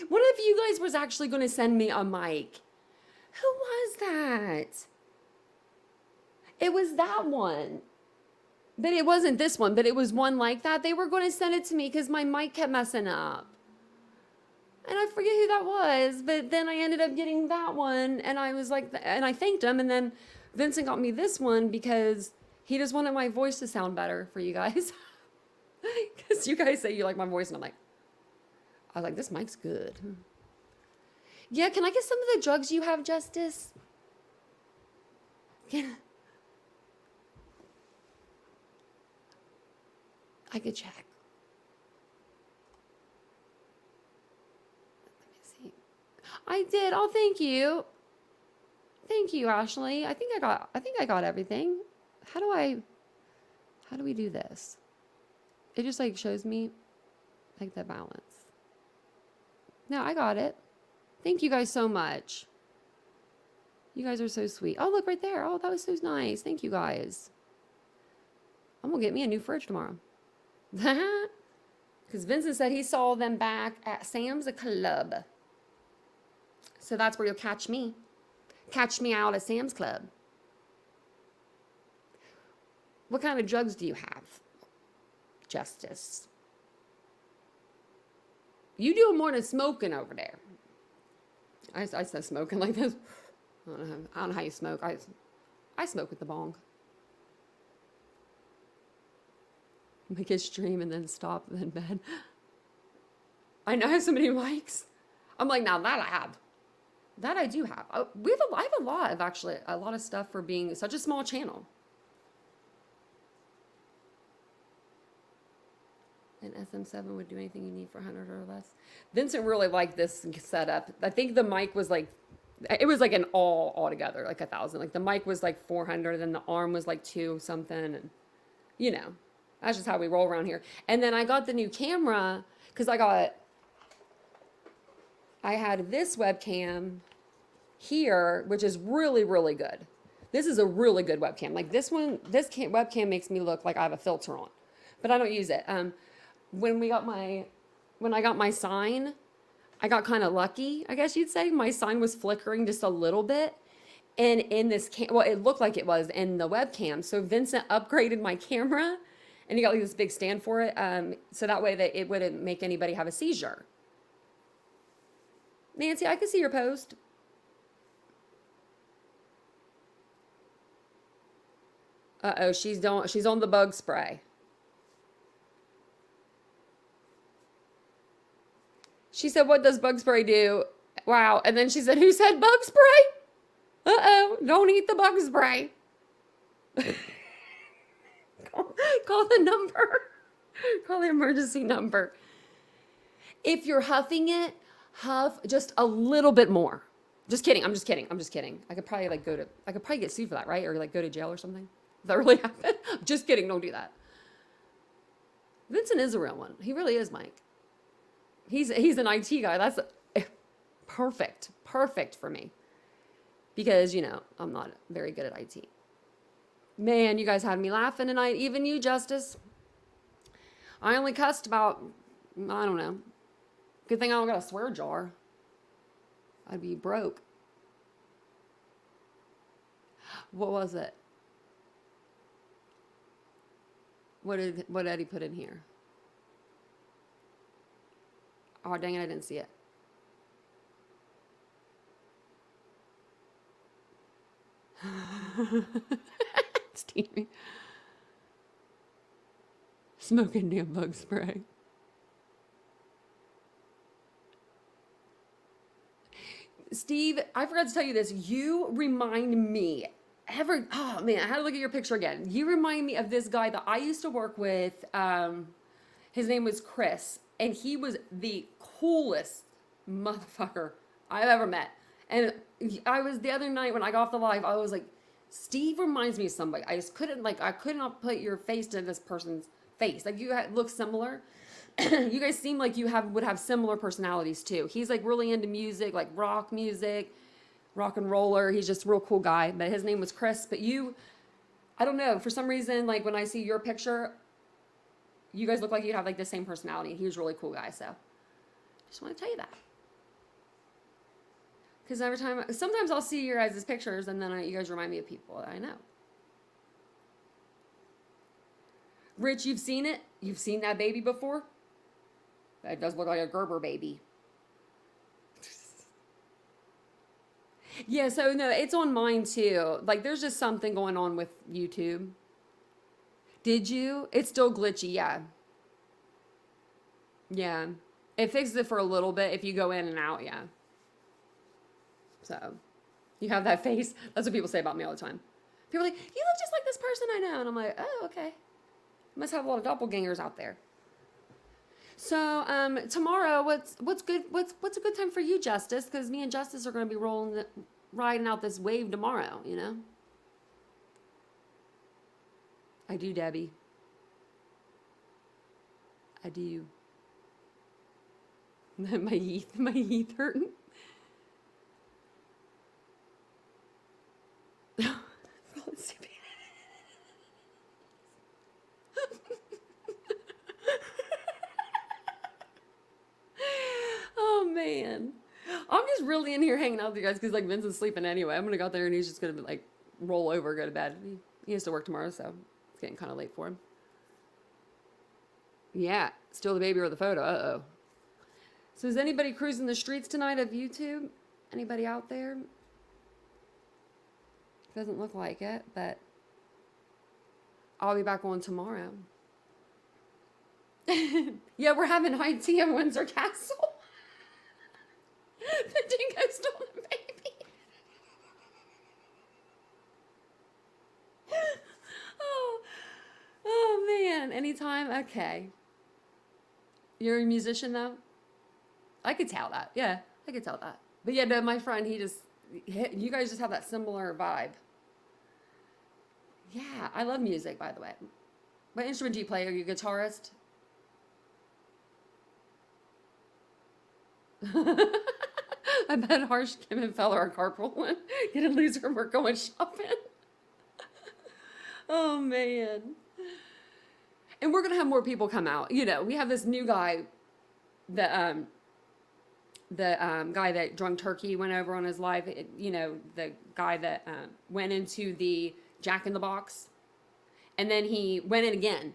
What if you guys was actually going to send me a mic? Who was that? It was that one. But it wasn't this one, but it was one like that. They were going to send it to me because my mic kept messing up. And I forget who that was, but then I ended up getting that one, and I was like, and I thanked him, and then Vincent got me this one because He just wanted my voice to sound better for you guys. Because you guys say you like my voice, and I was like, this mic's good. Yeah, can I get some of the drugs you have, Justice? I could check. Let me see. I did. Oh, thank you. Thank you, Ashley. I think I got everything. How do we do this? It just like shows me like the balance. No, I got it. Thank you guys so much. You guys are so sweet. Oh, look right there. Oh, that was so nice. Thank you guys. I'm gonna get me a new fridge tomorrow. Because Vincent said he saw them back at Sam's Club. So that's where you'll catch me. Catch me out at Sam's Club. What kind of drugs do you have, Justice? You do more than smoking over there. I said smoking like this. I don't know how you smoke. I smoke with the bong. Make it stream and then stop, then bed. I know I have so many mics. I'm like, now that I have. That I do have. I have a lot of a lot of stuff for being such a small channel. And SM7 would do anything you need for 100 or less. Vincent really liked this setup. I think the mic was like, it was like an all together, like 1,000. Like the mic was like 400 and the arm was like 2 something. And you know, that's just how we roll around here. And then I got the new camera because I had this webcam here, which is really, really good. This is a really good webcam. Like this one, webcam makes me look like I have a filter on, but I don't use it. When I got my sign, I got kind of lucky, I guess you'd say. My sign was flickering just a little bit. And in this it looked like it was in the webcam. So Vincent upgraded my camera and he got like this big stand for it. So that way that it wouldn't make anybody have a seizure. Nancy, I can see your post. Uh-oh, she's on the bug spray. She said, what does bug spray do? Wow. And then she said, who said bug spray? Uh-oh, don't eat the bug spray. Call the number. Call the emergency number. If you're huffing it, huff just a little bit more. Just kidding. I'm just kidding. I could probably get sued for that, right? Or like go to jail or something. If that really happened. Just kidding. Don't do that. Vincent is a real one. He really is, Mike. He's an IT guy. That's perfect for me. Because, you know, I'm not very good at IT. Man, you guys had me laughing tonight. Even you, Justice. I only cussed about, I don't know. Good thing I don't got a swear jar. I'd be broke. What was it? What did Eddie put in here? Oh, dang it, I didn't see it. Stevie. Smoking damn bug spray. Steve, I forgot to tell you this. You remind me oh man, I had to look at your picture again. You remind me of this guy that I used to work with. His name was Chris, and he was the coolest motherfucker I've ever met. And I was the other night when I got off the live, I was like, Steve reminds me of somebody. I could not put your face to this person's face. Like you look similar. You guys seem like you would have similar personalities too. He's like really into music, like rock music, rock and roller. He's just a real cool guy. But his name was Chris. But I don't know, for some reason, like when I see your picture, you guys look like you'd have like the same personality. He was a really cool guy. So just want to tell you that. Because sometimes I'll see your guys' pictures and then you guys remind me of people that I know. Rich, you've seen it? You've seen that baby before? That does look like a Gerber baby. Yeah, so no, it's on mine too. Like there's just something going on with YouTube. Did you? It's still glitchy, yeah. Yeah. It fixes it for a little bit if you go in and out, yeah. So, you have that face. That's what people say about me all the time. People are like, you look just like this person I know. And I'm like, oh, okay. Must have a lot of doppelgangers out there. So, tomorrow, what's good? What's a good time for you, Justice? Because me and Justice are going to be riding out this wave tomorrow, you know? I do, Debbie. I do. my heath hurting. Oh man, I'm just really in here hanging out with you guys because like Vincent's sleeping anyway. I'm gonna go out there and he's just gonna be like roll over, go to bed. He has to work tomorrow, so it's getting kind of late for him. Yeah, still the baby or the photo. Uh-oh. So is anybody cruising the streets tonight of YouTube? Anybody out there? Doesn't look like it, but I'll be back on tomorrow. Yeah, we're having high tea at Windsor Castle. The dingo stole the baby. Oh man, anytime? Okay. You're a musician though? I could tell that. Yeah, I could tell that. But yeah, no, my friend, you guys just have that similar vibe. Yeah, I love music, by the way. What instrument do you play? Are you a guitarist? I bet Harsh, Kim, and Feller are carpooling. Gonna lose her. We're going shopping. Oh man. And we're gonna have more people come out. You know, we have this new guy, the guy that drunk turkey went over on his live. You know, the guy that went into the Jack in the Box, and then he went in again,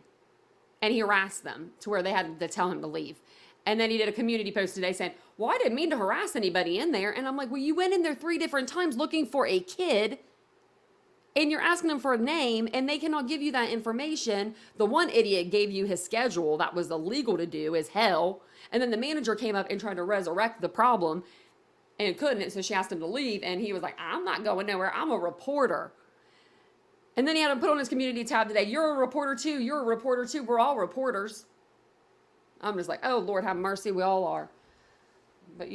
and he harassed them to where they had to tell him to leave. And then he did a community post today saying, well, I didn't mean to harass anybody in there. And I'm like, well, you went in there 3 different times looking for a kid and you're asking them for a name and they cannot give you that information. The one idiot gave you his schedule that was illegal to do as hell. And then the manager came up and tried to resurrect the problem and couldn't. So she asked him to leave. And he was like, I'm not going nowhere. I'm a reporter. And then he had to put on his community tab today. You're a reporter too. You're a reporter too. We're all reporters. I'm just like, oh, Lord, have mercy. We all are. But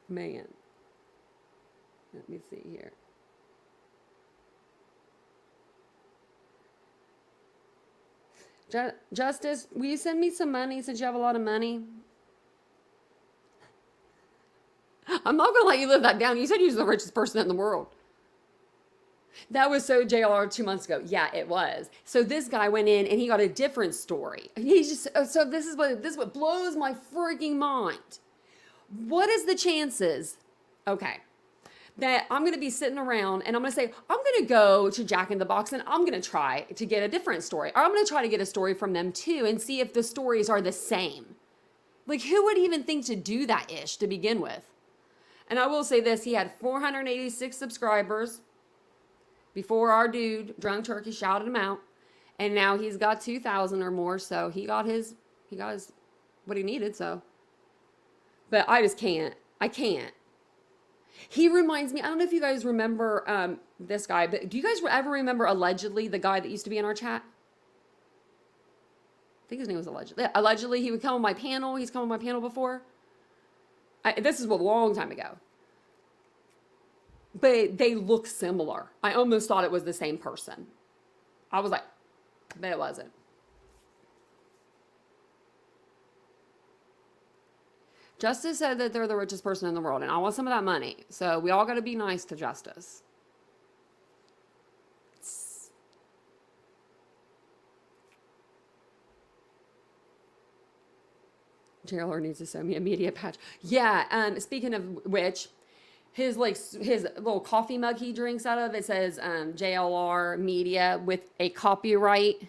Man. Let me see here. Justice, will you send me some money since you have a lot of money? I'm not going to let you live that down. You said you was the richest person in the world. That was so JLR 2 months ago. Yeah, it was. So this guy went in and he got a different story. So this is what blows my freaking mind. What is the chances? Okay. That I'm going to be sitting around and I'm going to say, I'm going to go to Jack in the Box and I'm going to try to get a different story. Or I'm going to try to get a story from them too and see if the stories are the same. Like, who would even think to do that ish to begin with? And I will say this, he had 486 subscribers before our dude, Drunk Turkey, shouted him out. And now he's got 2,000 or more. So he got what he needed. So, but I just can't. I can't. He reminds me, I don't know if you guys remember this guy, but do you guys ever remember allegedly the guy that used to be in our chat? I think his name was Allegedly. Yeah, allegedly, he would come on my panel. He's come on my panel before. This is a long time ago. But they look similar. I almost thought it was the same person. I was like, but it wasn't. Justice said that they're the richest person in the world, and I want some of that money. So we all got to be nice to Justice. JLR needs to send me a media patch. Yeah, speaking of which, his little coffee mug he drinks out of, it says JLR Media with a copyright.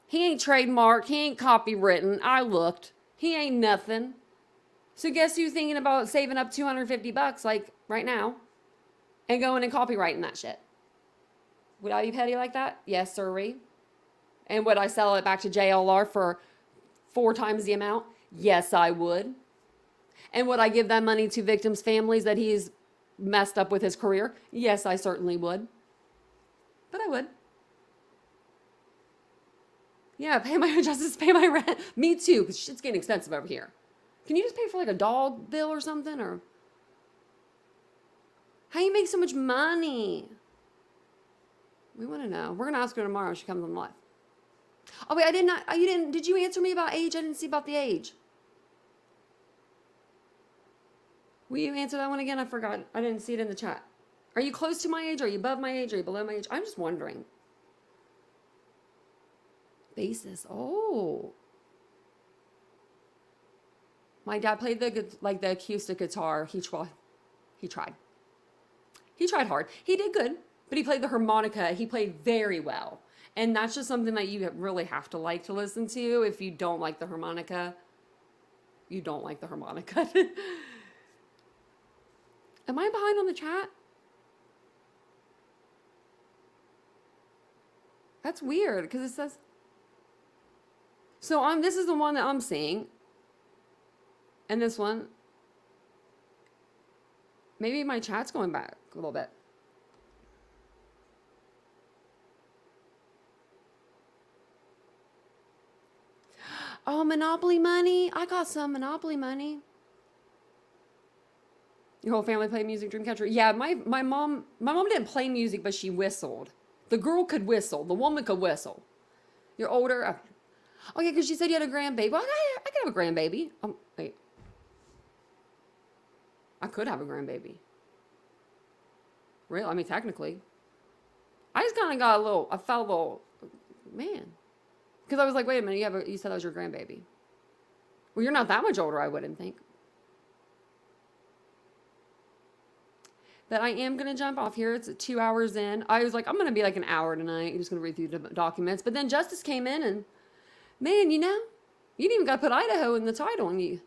He ain't trademarked, he ain't copywritten. I looked. He ain't nothing. So guess who's thinking about saving up $250 like right now? and going and copywriting that shit. Would I be petty like that? Yes, sirree. And would I sell it back to JLR for 4 times the amount? Yes, I would. And would I give that money to victims' families that he's messed up with his career? Yes, I certainly would. But I would. Yeah, pay my justice, pay my rent. Me too, because shit's getting expensive over here. Can you just pay for like a dog bill or something? Or how you make so much money? We want to know. We're gonna ask her tomorrow when she comes on live. Oh wait, did you answer me about age? I didn't see about the age. Will you answer that one again? I forgot. I didn't see it in the chat. Are you close to my age? Are you above my age? Are you below my age? I'm just wondering. Basis. Oh. My dad played the acoustic guitar. He tried. He tried hard. He did good, but he played the harmonica. He played very well. And that's just something that you really have to like to listen to. If you don't like the harmonica, you don't like the harmonica. Am I behind on the chat? That's weird because it says. So this is the one that I'm seeing. And this one. Maybe my chat's going back a little bit. Oh, Monopoly money. I got some Monopoly money. Your whole family played music, Dreamcatcher? Yeah, my mom didn't play music, but she whistled. The girl could whistle. The woman could whistle. You're older. Oh yeah, because she said you had a grandbaby. Well, I could have a grandbaby. Wait. I could have a grandbaby. Really? I mean, technically. I just kind of got I felt a little, man. Because I was like, wait a minute, you said that was your grandbaby. Well, you're not that much older, I wouldn't think. But I am going to jump off here. It's 2 hours in. I was like, I'm going to be like an hour tonight. I'm just going to read through the documents. But then Justice came in and, man, you didn't even got to put Idaho in the title. And you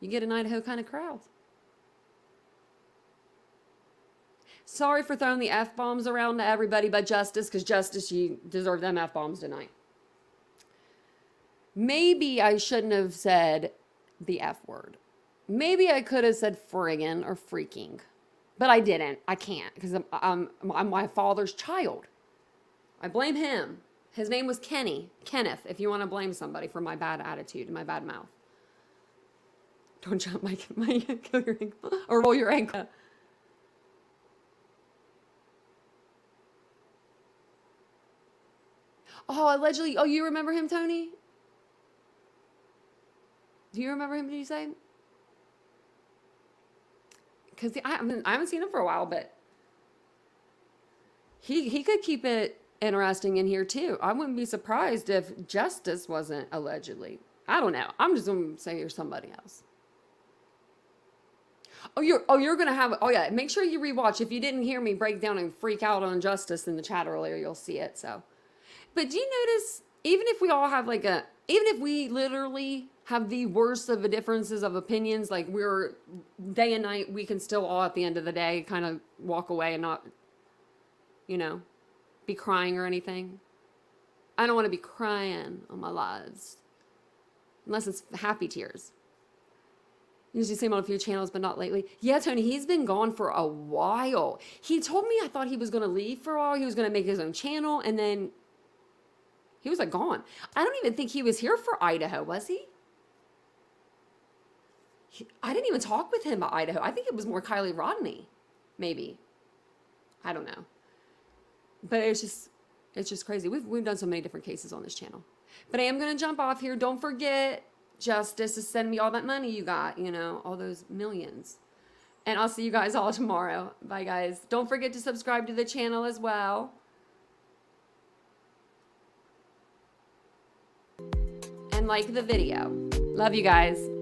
get an Idaho kind of crowd. Sorry for throwing the F-bombs around to everybody but Justice, because Justice, you deserve them F-bombs tonight. Maybe I shouldn't have said the F word. Maybe I could have said friggin' or freaking. But I didn't. I can't, because I'm my father's child. I blame him. His name was Kenneth, if you want to blame somebody for my bad attitude and my bad mouth. Don't jump kill your ankle, or roll your ankle. Oh, allegedly. Oh, you remember him, Tony? Do you remember him, did you say? Because I haven't seen him for a while, but he could keep it interesting in here too. I wouldn't be surprised if Justice wasn't allegedly. I don't know. I'm just gonna say you're somebody else. Oh, you're gonna have. Oh yeah. Make sure you rewatch. If you didn't hear me break down and freak out on Justice in the chat earlier, you'll see it. So, but do you notice? Even if we all have even if we literally have the worst of the differences of opinions, like we're day and night, we can still all at the end of the day kind of walk away and not, be crying or anything. I don't want to be crying on my lives. Unless it's happy tears. Usually see him on a few channels, but not lately. Yeah, Tony, he's been gone for a while. He told me, I thought he was going to leave for a while. He was going to make his own channel, and then he was gone. I don't even think he was here for Idaho, was he? I didn't even talk with him about Idaho. I think it was more Kylie Rodney, maybe. I don't know. But it's just crazy. We've done so many different cases on this channel. But I am going to jump off here. Don't forget, Justice, to send me all that money you got, all those millions. And I'll see you guys all tomorrow. Bye, guys. Don't forget to subscribe to the channel as well. And like the video. Love you guys.